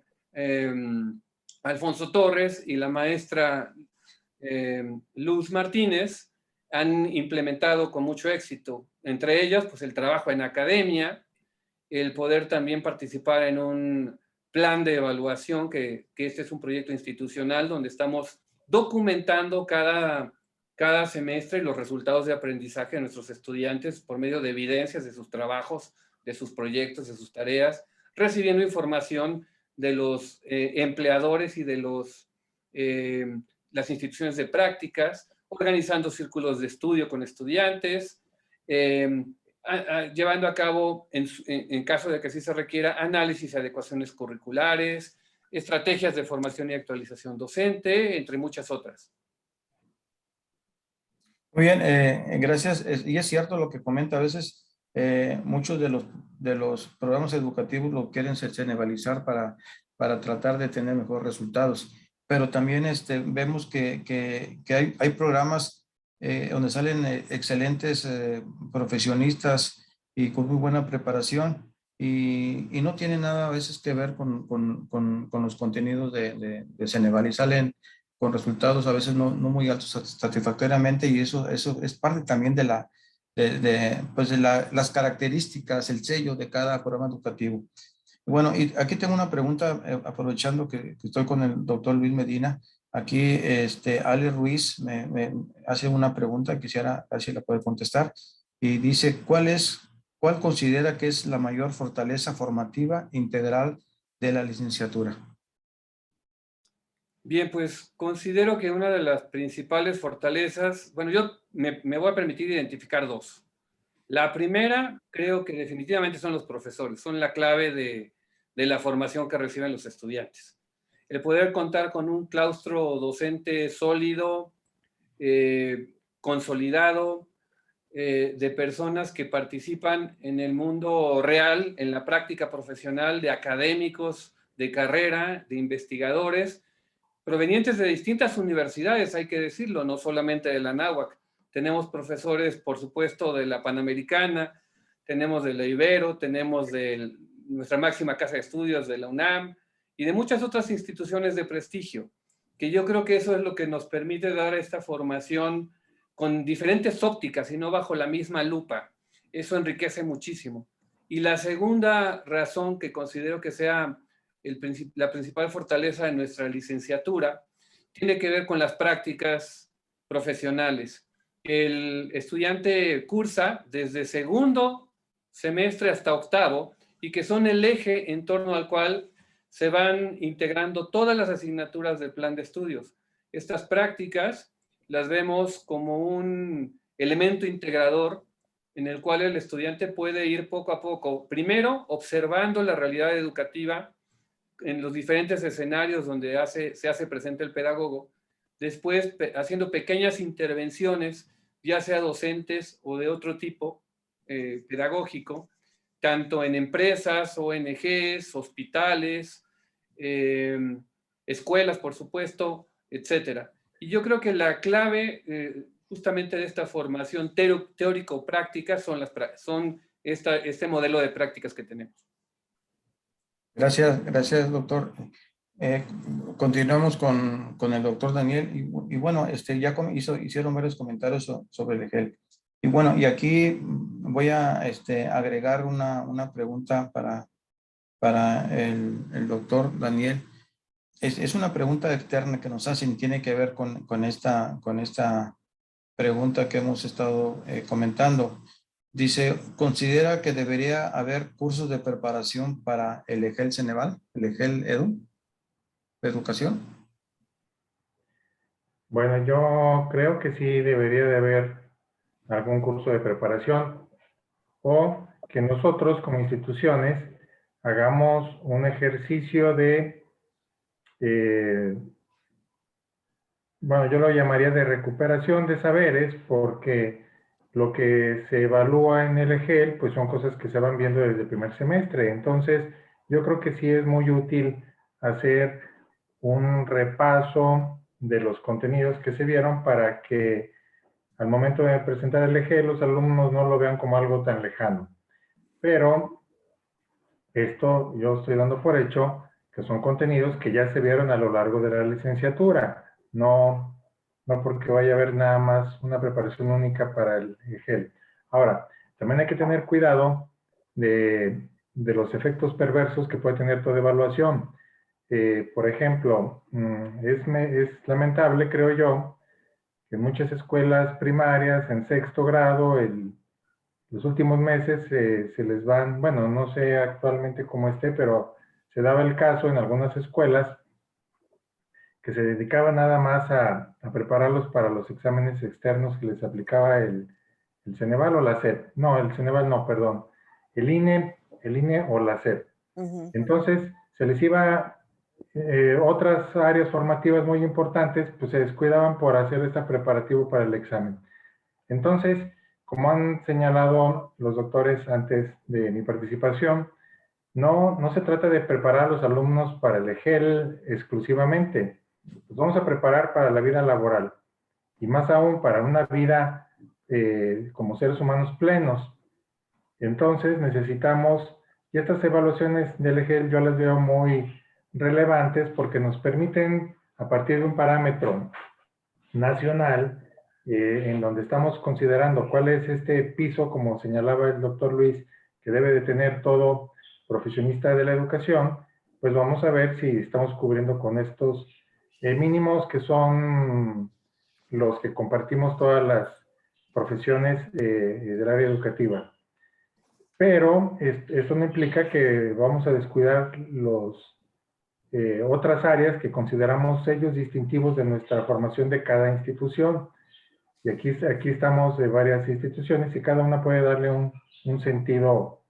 Alfonso Torres y la maestra Luz Martínez, han implementado con mucho éxito. Entre ellas, pues el trabajo en academia, el poder también participar en un plan de evaluación, que este es un proyecto institucional donde estamos documentando cada semestre los resultados de aprendizaje de nuestros estudiantes por medio de evidencias de sus trabajos, de sus proyectos, de sus tareas, recibiendo información de los empleadores y de las instituciones de prácticas, organizando círculos de estudio con estudiantes, llevando a cabo, en caso de que así se requiera, análisis y adecuaciones curriculares, estrategias de formación y actualización docente, entre muchas otras. Muy bien, gracias. Y es cierto lo que comenta, a veces muchos de los programas educativos lo quieren generalizar para tratar de tener mejores resultados, pero también vemos que hay programas donde salen excelentes profesionistas y con muy buena preparación y no tienen nada a veces que ver con los contenidos de Ceneval y salen con resultados a veces no muy altos satisfactoriamente, y eso es parte también de las características, el sello de cada programa educativo. Bueno, y aquí tengo una pregunta, aprovechando que estoy con el doctor Luis Medina. Aquí Ale Ruiz me hace una pregunta, quisiera ver si la puede contestar, y dice, ¿cuál considera que es la mayor fortaleza formativa integral de la licenciatura? Bien, pues considero que una de las principales fortalezas, bueno, yo me voy a permitir identificar 2. La primera, creo que definitivamente son los profesores, son la clave de la formación que reciben los estudiantes. El poder contar con un claustro docente sólido, consolidado, de personas que participan en el mundo real, en la práctica profesional, de académicos, de carrera, de investigadores, provenientes de distintas universidades, hay que decirlo, no solamente de la Anáhuac. Tenemos profesores, por supuesto, de la Panamericana, tenemos de la Ibero, tenemos de nuestra máxima casa de estudios, de la UNAM, y de muchas otras instituciones de prestigio, que yo creo que eso es lo que nos permite dar esta formación con diferentes ópticas y no bajo la misma lupa. Eso enriquece muchísimo. Y la segunda razón que considero que sea la principal fortaleza de nuestra licenciatura tiene que ver con las prácticas profesionales. El estudiante cursa desde segundo semestre hasta octavo, y que son el eje en torno al cual se van integrando todas las asignaturas del plan de estudios. Estas prácticas las vemos como un elemento integrador en el cual el estudiante puede ir poco a poco, primero observando la realidad educativa en los diferentes escenarios donde se hace presente el pedagogo, después haciendo pequeñas intervenciones, ya sea docentes o de otro tipo pedagógico, tanto en empresas, ONGs, hospitales, escuelas, por supuesto, etcétera. Y yo creo que la clave justamente de esta formación teórico-práctica son este modelo de prácticas que tenemos. Gracias, doctor. Continuamos con el doctor Daniel. Y bueno, ya hicieron varios comentarios sobre el EGEL. Y bueno, y aquí voy a agregar una pregunta para el doctor Daniel. Es una pregunta externa que nos hacen y tiene que ver con esta pregunta que hemos estado comentando. Dice, ¿considera que debería haber cursos de preparación para el EGEL Ceneval, el EGEL Edu, de educación? Bueno, yo creo que sí debería de haber algún curso de preparación o que nosotros como instituciones hagamos un ejercicio de, bueno, yo lo llamaría de recuperación de saberes, porque lo que se evalúa en el EGEL, pues son cosas que se van viendo desde el primer semestre. Entonces, yo creo que sí es muy útil hacer un repaso de los contenidos que se vieron para que al momento de presentar el EGEL los alumnos no lo vean como algo tan lejano. Pero esto yo estoy dando por hecho que son contenidos que ya se vieron a lo largo de la licenciatura, no porque vaya a haber nada más una preparación única para el EGEL. Ahora, también hay que tener cuidado de los efectos perversos que puede tener toda evaluación. Por ejemplo, es lamentable, creo yo, que en muchas escuelas primarias, en sexto grado, los últimos meses se les van, bueno, no sé actualmente cómo esté, pero se daba el caso en algunas escuelas que se dedicaban nada más a prepararlos para los exámenes externos que les aplicaba el Ceneval o la SEP. No, el Ceneval no, perdón. El INE o la SEP. Entonces, se les iba otras áreas formativas muy importantes, pues se descuidaban por hacer este preparativo para el examen. Entonces, como han señalado los doctores antes de mi participación, no se trata de preparar a los alumnos para el EGEL exclusivamente. Los vamos a preparar para la vida laboral y más aún para una vida como seres humanos plenos. Entonces necesitamos, y estas evaluaciones del EGEL yo las veo muy relevantes porque nos permiten, a partir de un parámetro nacional, en donde estamos considerando cuál es este piso, como señalaba el doctor Luis, que debe de tener todo profesionista de la educación, pues vamos a ver si estamos cubriendo con estos mínimos que son los que compartimos todas las profesiones del área educativa. Pero eso no implica que vamos a descuidar otras áreas que consideramos sellos distintivos de nuestra formación de cada institución. Y aquí estamos de varias instituciones y cada una puede darle un sentido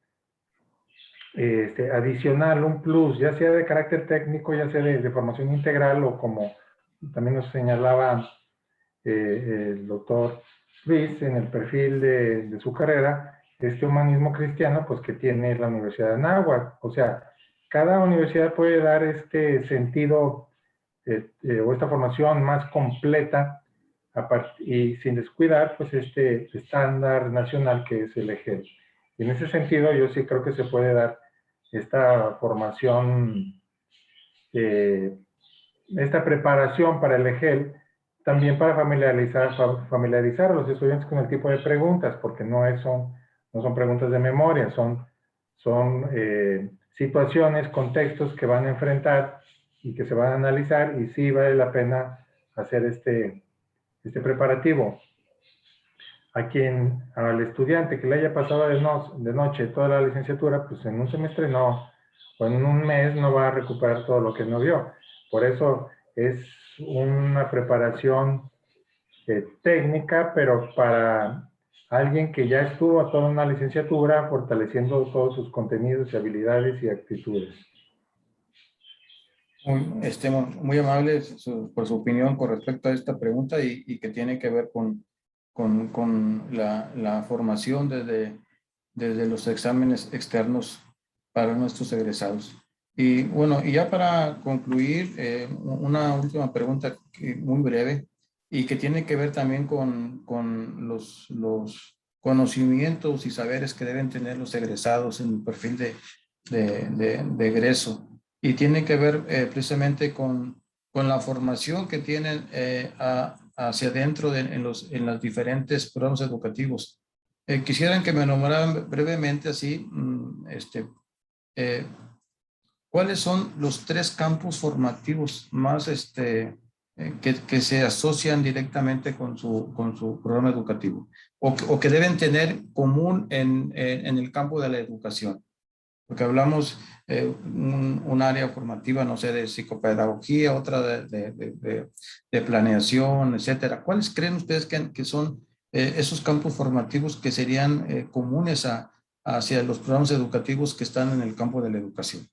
adicional, un plus, ya sea de carácter técnico, ya sea de formación integral o como también nos señalaba el doctor Luis en el perfil de su carrera, este humanismo cristiano pues que tiene la Universidad de Anáhuac. O sea, cada universidad puede dar este sentido o esta formación más completa y sin descuidar pues este estándar nacional que es el EGEL. Y en ese sentido yo sí creo que se puede dar esta formación, esta preparación para el EGEL, también para familiarizar a los estudiantes con el tipo de preguntas, porque no son preguntas de memoria, son situaciones, contextos que van a enfrentar y que se van a analizar, y sí vale la pena hacer este preparativo. Al estudiante que le haya pasado de noche toda la licenciatura, pues en un semestre no, o en un mes no va a recuperar todo lo que no vio. Por eso es una preparación técnica, pero para alguien que ya estuvo toda una licenciatura fortaleciendo todos sus contenidos y habilidades y actitudes. Muy amable por su opinión con respecto a esta pregunta y que tiene que ver con la formación desde los exámenes externos para nuestros egresados. Y bueno, y ya para concluir, una última pregunta muy breve y que tiene que ver también con los conocimientos y saberes que deben tener los egresados en el perfil de egreso. Y tiene que ver precisamente con la formación que tienen hacia adentro en los diferentes programas educativos. Quisieran que me nombraran brevemente así, ¿cuáles son los 3 campos formativos más que se asocian directamente con su programa educativo o que deben tener común en el campo de la educación? Porque hablamos un área formativa, no sé, de psicopedagogía, otra de planeación, etcétera. ¿Cuáles creen ustedes que son esos campos formativos que serían comunes hacia los programas educativos que están en el campo de la educación?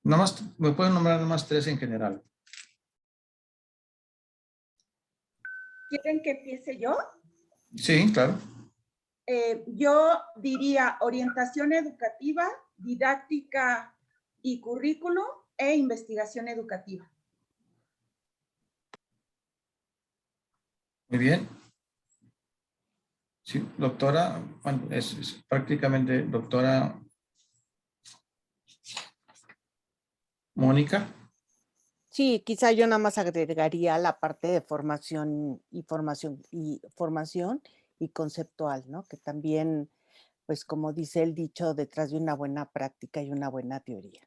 Nada más, me pueden nombrar nada más 3 en general. ¿Quieren que empiece yo? Sí, claro. Yo diría orientación educativa, didáctica y currículo e investigación educativa. Muy bien. Sí, doctora, bueno, es prácticamente doctora Mónica. Sí, quizá yo nada más agregaría la parte de formación y conceptual, ¿no? Que también, pues como dice el dicho, detrás de una buena práctica y una buena teoría.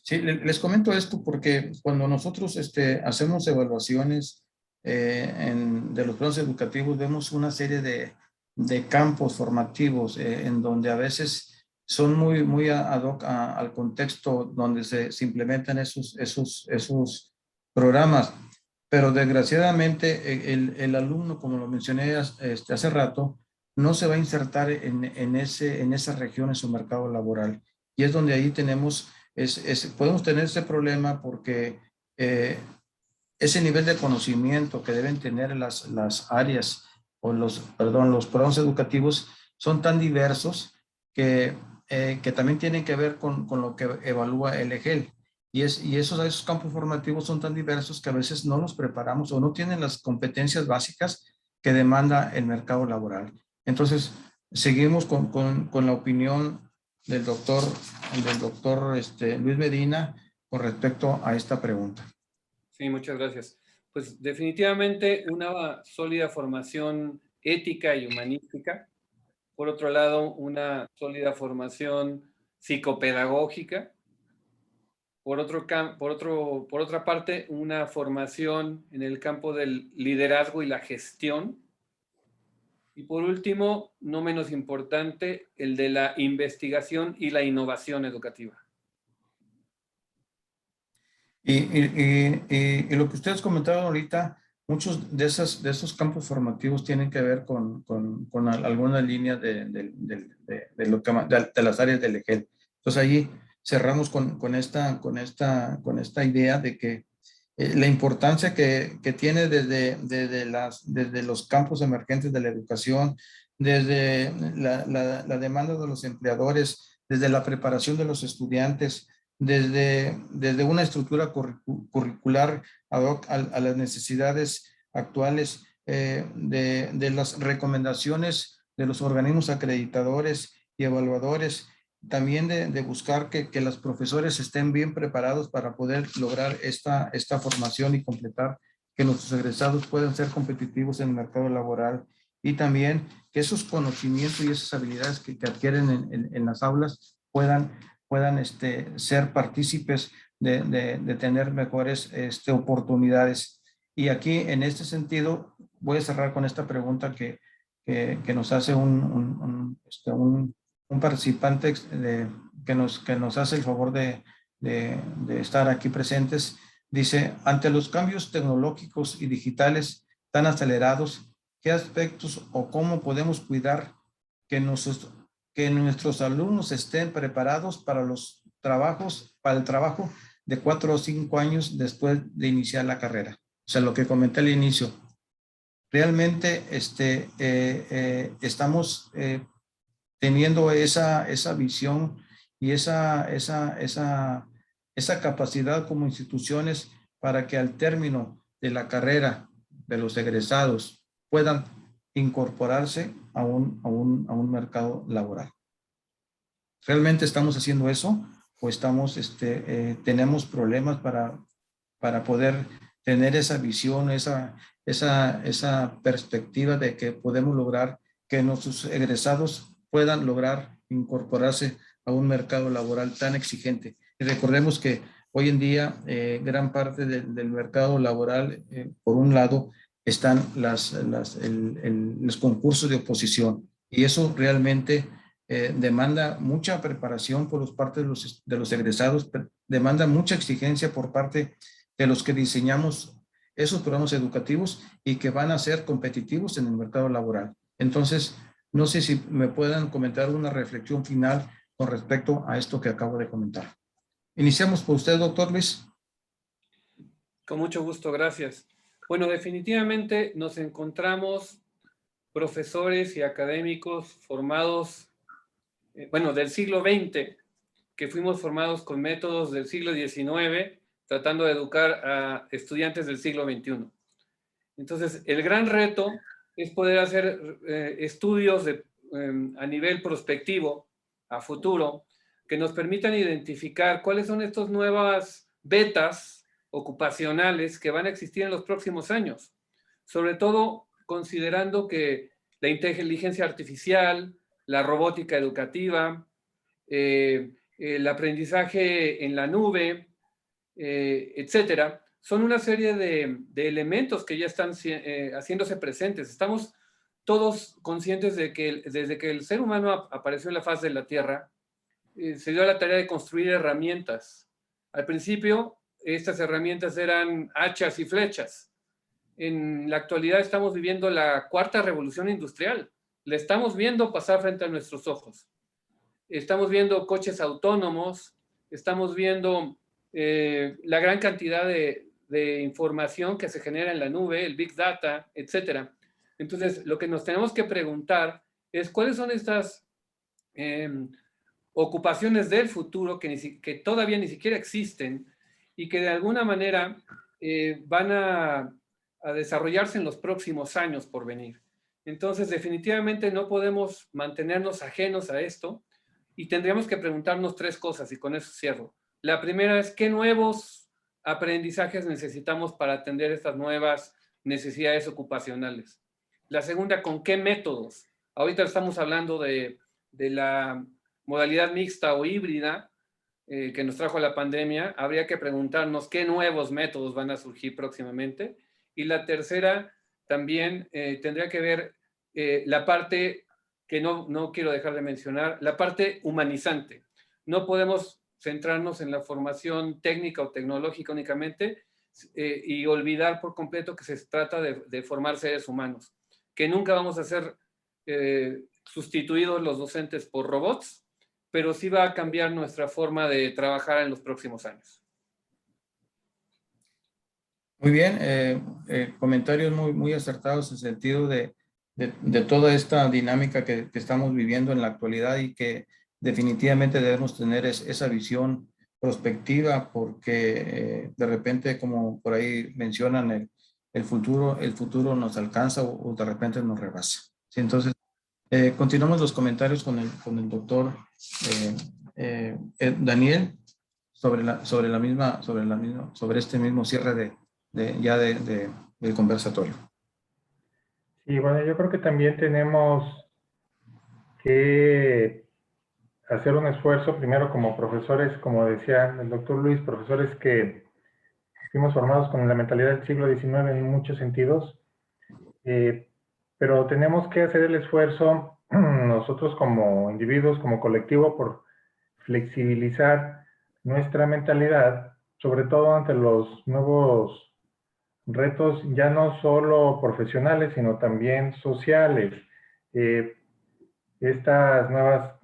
Sí, les comento esto porque cuando nosotros hacemos evaluaciones de los planes educativos, vemos una serie de campos formativos en donde a veces son muy ad hoc al contexto donde se implementan esos programas. Pero desgraciadamente el alumno, como lo mencioné hace rato, no se va a insertar en esa región, en su mercado laboral. Y es donde ahí tenemos podemos tener ese problema porque ese nivel de conocimiento que deben tener las áreas o los programas educativos son tan diversos que también tienen que ver con lo que evalúa el EGEL. Y esos campos formativos son tan diversos que a veces no los preparamos o no tienen las competencias básicas que demanda el mercado laboral. Entonces, seguimos con la opinión del doctor Luis Medina con respecto a esta pregunta. Sí, muchas gracias. Pues definitivamente una sólida formación ética y humanística. Por otro lado, una sólida formación psicopedagógica. Por otra parte, una formación en el campo del liderazgo y la gestión. Y por último, no menos importante, el de la investigación y la innovación educativa. Y lo que ustedes comentaron ahorita, muchos de esos campos formativos tienen que ver con alguna línea de las áreas del EGEL. Entonces ahí cerramos con esta idea de que la importancia que tiene desde los campos emergentes de la educación, desde la demanda de los empleadores, desde la preparación de los estudiantes, desde una estructura curricular ad hoc a las necesidades actuales, de las recomendaciones de los organismos acreditadores y evaluadores, también de buscar que los profesores estén bien preparados para poder lograr esta formación y completar que nuestros egresados puedan ser competitivos en el mercado laboral, y también que esos conocimientos y esas habilidades que adquieren en las aulas puedan ser partícipes de tener mejores oportunidades. Y aquí, en este sentido, voy a cerrar con esta pregunta que nos hace un participante que nos hace el favor de estar aquí presentes. Dice, ante los cambios tecnológicos y digitales tan acelerados, ¿qué aspectos o cómo podemos cuidar que nuestros alumnos estén preparados para el trabajo de 4 o 5 años después de iniciar la carrera? O sea, lo que comenté al inicio. Realmente estamos teniendo esa visión y esa capacidad como instituciones para que al término de la carrera de los egresados puedan incorporarse a un mercado laboral. ¿Realmente estamos haciendo eso o tenemos problemas para poder tener esa visión, esa perspectiva de que podemos lograr que nuestros egresados puedan lograr incorporarse a un mercado laboral tan exigente? Y recordemos que hoy en día gran parte del mercado laboral, por un lado, están los concursos de oposición, y eso realmente demanda mucha preparación por parte de los egresados, demanda mucha exigencia por parte de los que diseñamos esos programas educativos y que van a ser competitivos en el mercado laboral. Entonces, no sé si me puedan comentar una reflexión final con respecto a esto que acabo de comentar. Iniciamos por usted, doctor Luis. Con mucho gusto, gracias. Bueno, definitivamente nos encontramos profesores y académicos formados, del siglo XX, que fuimos formados con métodos del siglo XIX, tratando de educar a estudiantes del siglo XXI. Entonces, el gran reto es poder hacer estudios a nivel prospectivo, a futuro, que nos permitan identificar cuáles son estas nuevas vetas ocupacionales que van a existir en los próximos años. Sobre todo considerando que la inteligencia artificial, la robótica educativa, el aprendizaje en la nube, etcétera, son una serie de elementos que ya están haciéndose presentes. Estamos todos conscientes de que desde que el ser humano apareció en la faz de la Tierra, se dio a la tarea de construir herramientas. Al principio, estas herramientas eran hachas y flechas. En la actualidad estamos viviendo la cuarta revolución industrial. La estamos viendo pasar frente a nuestros ojos. Estamos viendo coches autónomos, estamos viendo la gran cantidad de información que se genera en la nube, el Big Data, etc. Entonces, lo que nos tenemos que preguntar es cuáles son estas ocupaciones del futuro que todavía ni siquiera existen y que de alguna manera van a desarrollarse en los próximos años por venir. Entonces, definitivamente no podemos mantenernos ajenos a esto y tendríamos que preguntarnos tres cosas, y con eso cierro. La primera es, ¿qué nuevos aprendizajes necesitamos para atender estas nuevas necesidades ocupacionales? La segunda, ¿con qué métodos? Ahorita estamos hablando de la modalidad mixta o híbrida que nos trajo la pandemia. Habría que preguntarnos qué nuevos métodos van a surgir próximamente. Y la tercera también tendría que ver la parte que no quiero dejar de mencionar, la parte humanizante. No podemos centrarnos en la formación técnica o tecnológica únicamente y olvidar por completo que se trata de formar seres humanos, que nunca vamos a ser sustituidos los docentes por robots, pero sí va a cambiar nuestra forma de trabajar en los próximos años. Muy bien, comentarios muy acertados en el sentido de toda esta dinámica que estamos viviendo en la actualidad, y que definitivamente debemos tener esa visión prospectiva, porque de repente, como por ahí mencionan, el futuro nos alcanza o de repente nos rebasa. ¿Sí? Entonces, continuamos los comentarios con el doctor Daniel sobre este mismo cierre del conversatorio. Sí, bueno, yo creo que también tenemos que hacer un esfuerzo, primero como profesores, como decía el doctor Luis, profesores que fuimos formados con la mentalidad del siglo XIX en muchos sentidos, pero tenemos que hacer el esfuerzo nosotros como individuos, como colectivo, por flexibilizar nuestra mentalidad, sobre todo ante los nuevos retos, ya no solo profesionales, sino también sociales. Estas nuevas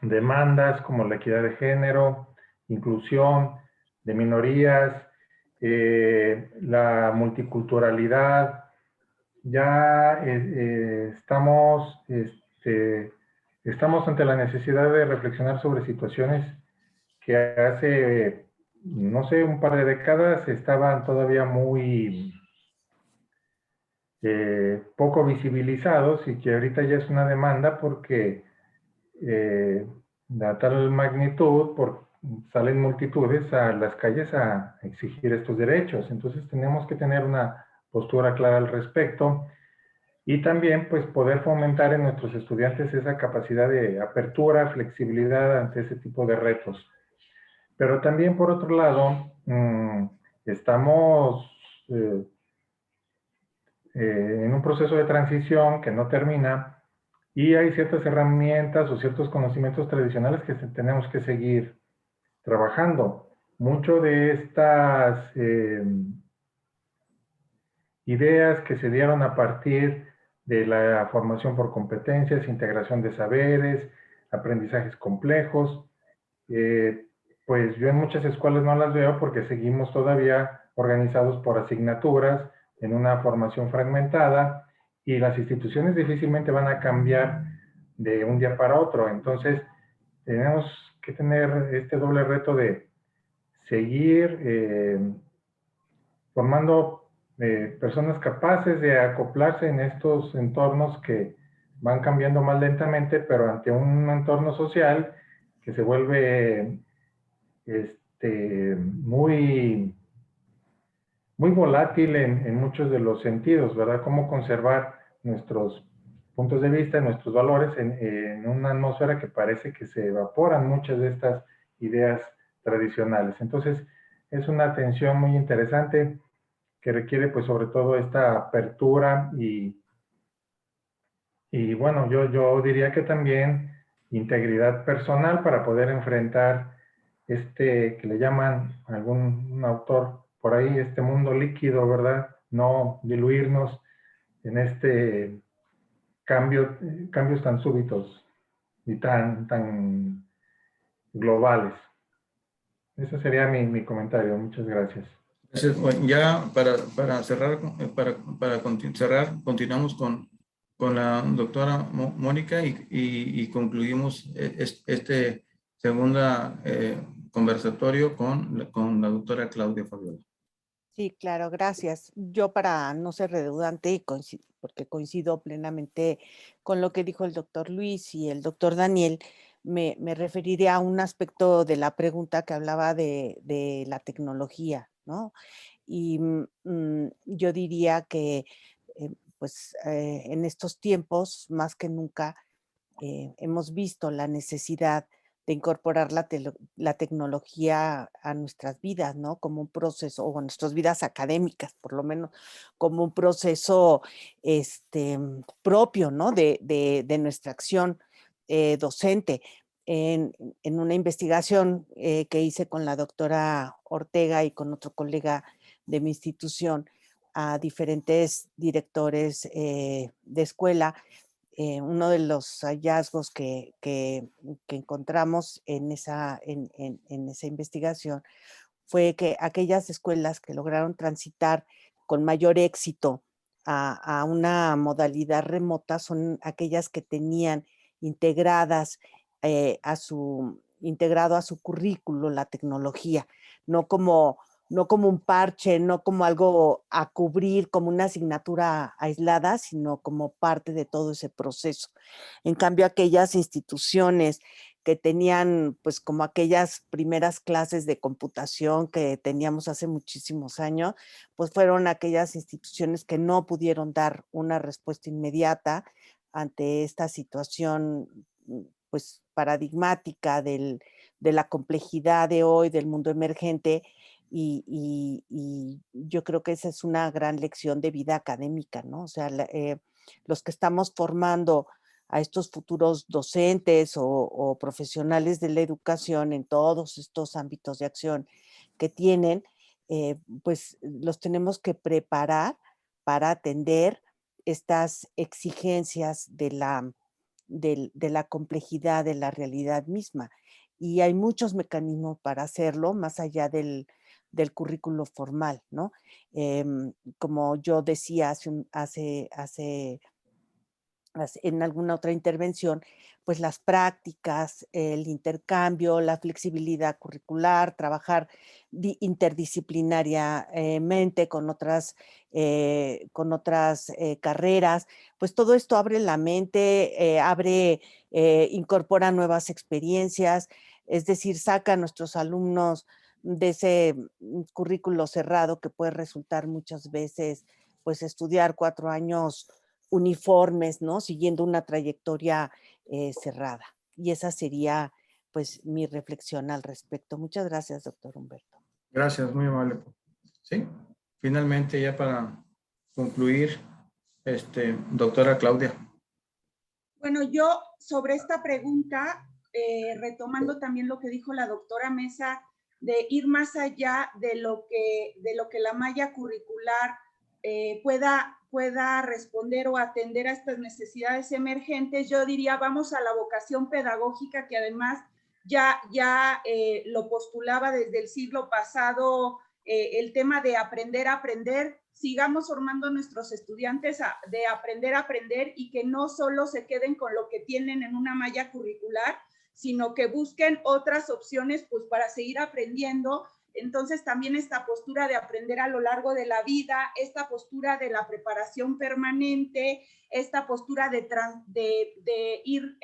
demandas como la equidad de género, inclusión de minorías, la multiculturalidad, ya estamos ante la necesidad de reflexionar sobre situaciones que hace, no sé, un par de décadas estaban todavía muy poco visibilizados y que ahorita ya es una demanda porque de tal magnitud, salen multitudes a las calles a exigir estos derechos. Entonces tenemos que tener una postura clara al respecto y también pues poder fomentar en nuestros estudiantes esa capacidad de apertura, flexibilidad ante ese tipo de retos. Pero también por otro lado, estamos en un proceso de transición que no termina y hay ciertas herramientas o ciertos conocimientos tradicionales que tenemos que seguir trabajando. Mucho de estas ideas que se dieron a partir de la formación por competencias, integración de saberes, aprendizajes complejos, pues yo en muchas escuelas no las veo porque seguimos todavía organizados por asignaturas en una formación fragmentada y las instituciones difícilmente van a cambiar de un día para otro. Entonces, tenemos que tener este doble reto de seguir formando personas capaces de acoplarse en estos entornos que van cambiando más lentamente, pero ante un entorno social que se vuelve muy, muy volátil en muchos de los sentidos, ¿verdad? Cómo conservar nuestros puntos de vista, nuestros valores en una atmósfera que parece que se evaporan muchas de estas ideas tradicionales. Entonces, es una atención muy interesante que requiere pues sobre todo esta apertura y bueno, yo diría que también integridad personal para poder enfrentar que le llaman algún autor por ahí, este mundo líquido, ¿verdad? No diluirnos en cambios tan súbitos y tan globales. Ese sería mi comentario. Muchas gracias. Entonces, bueno, ya para cerrar, cerrar, continuamos con la doctora Mónica y concluimos este segunda conversatorio con la doctora Claudia Fabiola. Sí, claro, gracias. Yo para no ser redundante y porque coincido plenamente con lo que dijo el doctor Luis y el doctor Daniel, me referiré a un aspecto de la pregunta que hablaba de la tecnología, ¿no? Y yo diría que en estos tiempos, más que nunca, hemos visto la necesidad de incorporar la tecnología a nuestras vidas, ¿no? Como un proceso, o a nuestras vidas académicas, por lo menos, como un proceso propio, ¿no? De nuestra acción docente. En una investigación que hice con la doctora Ortega y con otro colega de mi institución, a diferentes directores de escuela, uno de los hallazgos que encontramos en esa investigación fue que aquellas escuelas que lograron transitar con mayor éxito a una modalidad remota son aquellas que tenían integrado a su currículo la tecnología, no como un parche, no como algo a cubrir, como una asignatura aislada, sino como parte de todo ese proceso. En cambio, aquellas instituciones que tenían, pues, como aquellas primeras clases de computación que teníamos hace muchísimos años, pues fueron aquellas instituciones que no pudieron dar una respuesta inmediata ante esta situación, pues, paradigmática de la complejidad de hoy, del mundo emergente, y yo creo que esa es una gran lección de vida académica, ¿no? O sea, los que estamos formando a estos futuros docentes o profesionales de la educación en todos estos ámbitos de acción que tienen, pues los tenemos que preparar para atender estas exigencias de la complejidad de la realidad misma. Y hay muchos mecanismos para hacerlo, más allá del currículo formal, ¿no? Como yo decía hace en alguna otra intervención, pues las prácticas, el intercambio, la flexibilidad curricular, trabajar interdisciplinariamente con otras carreras, pues todo esto abre la mente, incorpora nuevas experiencias, es decir, saca a nuestros alumnos de ese currículo cerrado que puede resultar muchas veces, pues estudiar 4 años uniformes, ¿no? Siguiendo una trayectoria cerrada. Y esa sería, pues, mi reflexión al respecto. Muchas gracias, doctor Humberto. Gracias, muy amable. Sí, finalmente ya para concluir, doctora Claudia. Bueno, yo sobre esta pregunta, retomando también lo que dijo la doctora Mesa, de ir más allá de lo que la malla curricular pueda responder o atender a estas necesidades emergentes, yo diría vamos a la vocación pedagógica, que además ya lo postulaba desde el siglo pasado, el tema de aprender a aprender. Sigamos formando a nuestros estudiantes de aprender a aprender y que no solo se queden con lo que tienen en una malla curricular, sino que busquen otras opciones pues para seguir aprendiendo. Entonces también esta postura de aprender a lo largo de la vida, esta postura de la preparación permanente, esta postura de ir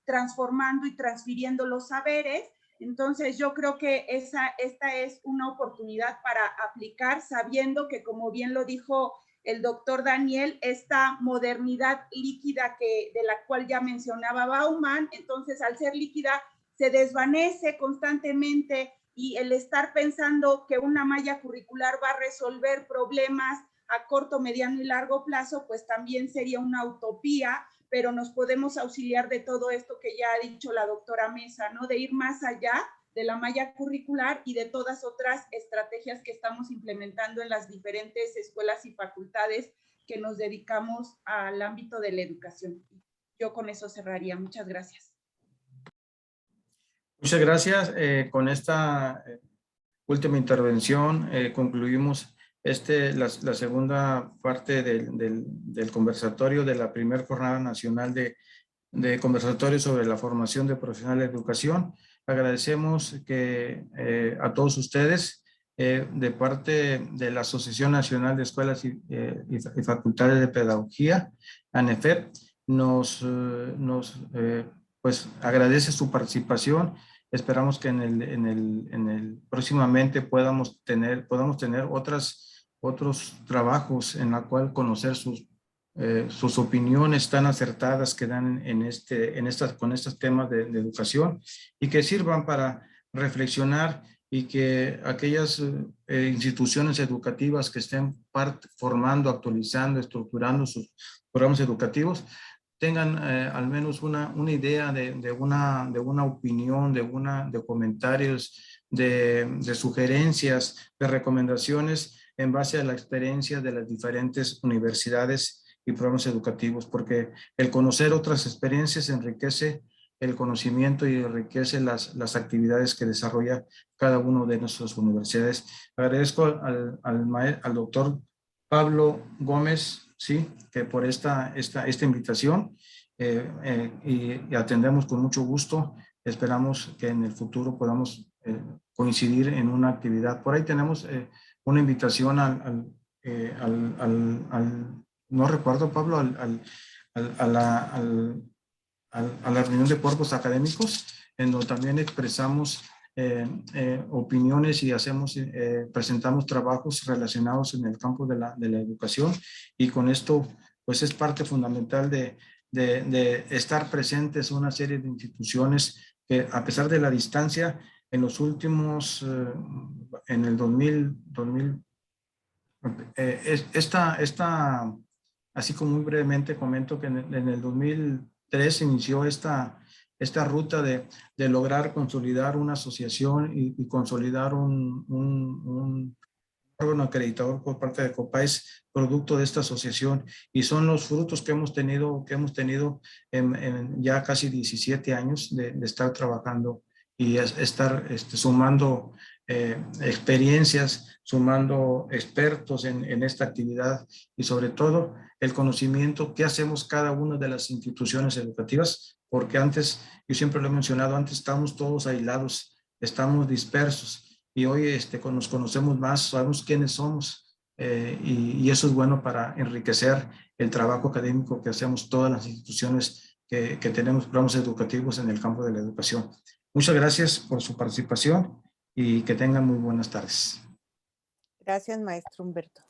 transformando y transfiriendo los saberes. Entonces yo creo que esta es una oportunidad para aplicar, sabiendo que, como bien lo dijo el doctor Daniel, esta modernidad líquida de la cual ya mencionaba Bauman, entonces al ser líquida se desvanece constantemente, y el estar pensando que una malla curricular va a resolver problemas a corto, mediano y largo plazo, pues también sería una utopía, pero nos podemos auxiliar de todo esto que ya ha dicho la doctora Mesa, ¿no? De ir más allá de la malla curricular y de todas otras estrategias que estamos implementando en las diferentes escuelas y facultades que nos dedicamos al ámbito de la educación. Yo con eso cerraría. Muchas gracias. Muchas gracias. Con esta última intervención concluimos la segunda parte del conversatorio de la primera jornada nacional de conversatorio sobre la formación de profesionales de educación. Agradecemos a todos ustedes de parte de la Asociación Nacional de Escuelas y Facultades de Pedagogía, ANEFEP, pues agradece su participación. Esperamos que próximamente podamos tener otros trabajos en la cual conocer sus opiniones tan acertadas que dan con estos temas de educación, y que sirvan para reflexionar, y que aquellas instituciones educativas que estén formando, actualizando, estructurando sus programas educativos tengan al menos una idea de una opinión, de comentarios, de sugerencias, de recomendaciones en base a la experiencia de las diferentes universidades y programas educativos, porque el conocer otras experiencias enriquece el conocimiento y enriquece las actividades que desarrolla cada uno de nuestras universidades. Agradezco al doctor Pablo Gómez, sí, que por esta invitación, y atendemos con mucho gusto. Esperamos que en el futuro podamos coincidir en una actividad. Por ahí tenemos una invitación no recuerdo, Pablo, a la reunión de cuerpos académicos, en donde también expresamos opiniones y presentamos trabajos relacionados en el campo de la educación, y con esto pues es parte fundamental de estar presentes una serie de instituciones que, a pesar de la distancia, en los últimos, en el 2000 así como muy brevemente comento que en el 2003 inició esta ruta de lograr consolidar una asociación y consolidar un órgano acreditador por parte de COPAES, producto de esta asociación, y son los frutos que hemos tenido en ya casi 17 años de estar trabajando y estar sumando experiencias, sumando expertos en esta actividad y sobre todo el conocimiento que hacemos cada una de las instituciones educativas, porque antes, yo siempre lo he mencionado, antes estábamos todos aislados, estamos dispersos y hoy nos conocemos más, sabemos quiénes somos y eso es bueno para enriquecer el trabajo académico que hacemos todas las instituciones que tenemos programas educativos en el campo de la educación. Muchas gracias por su participación y que tengan muy buenas tardes. Gracias, maestro Humberto.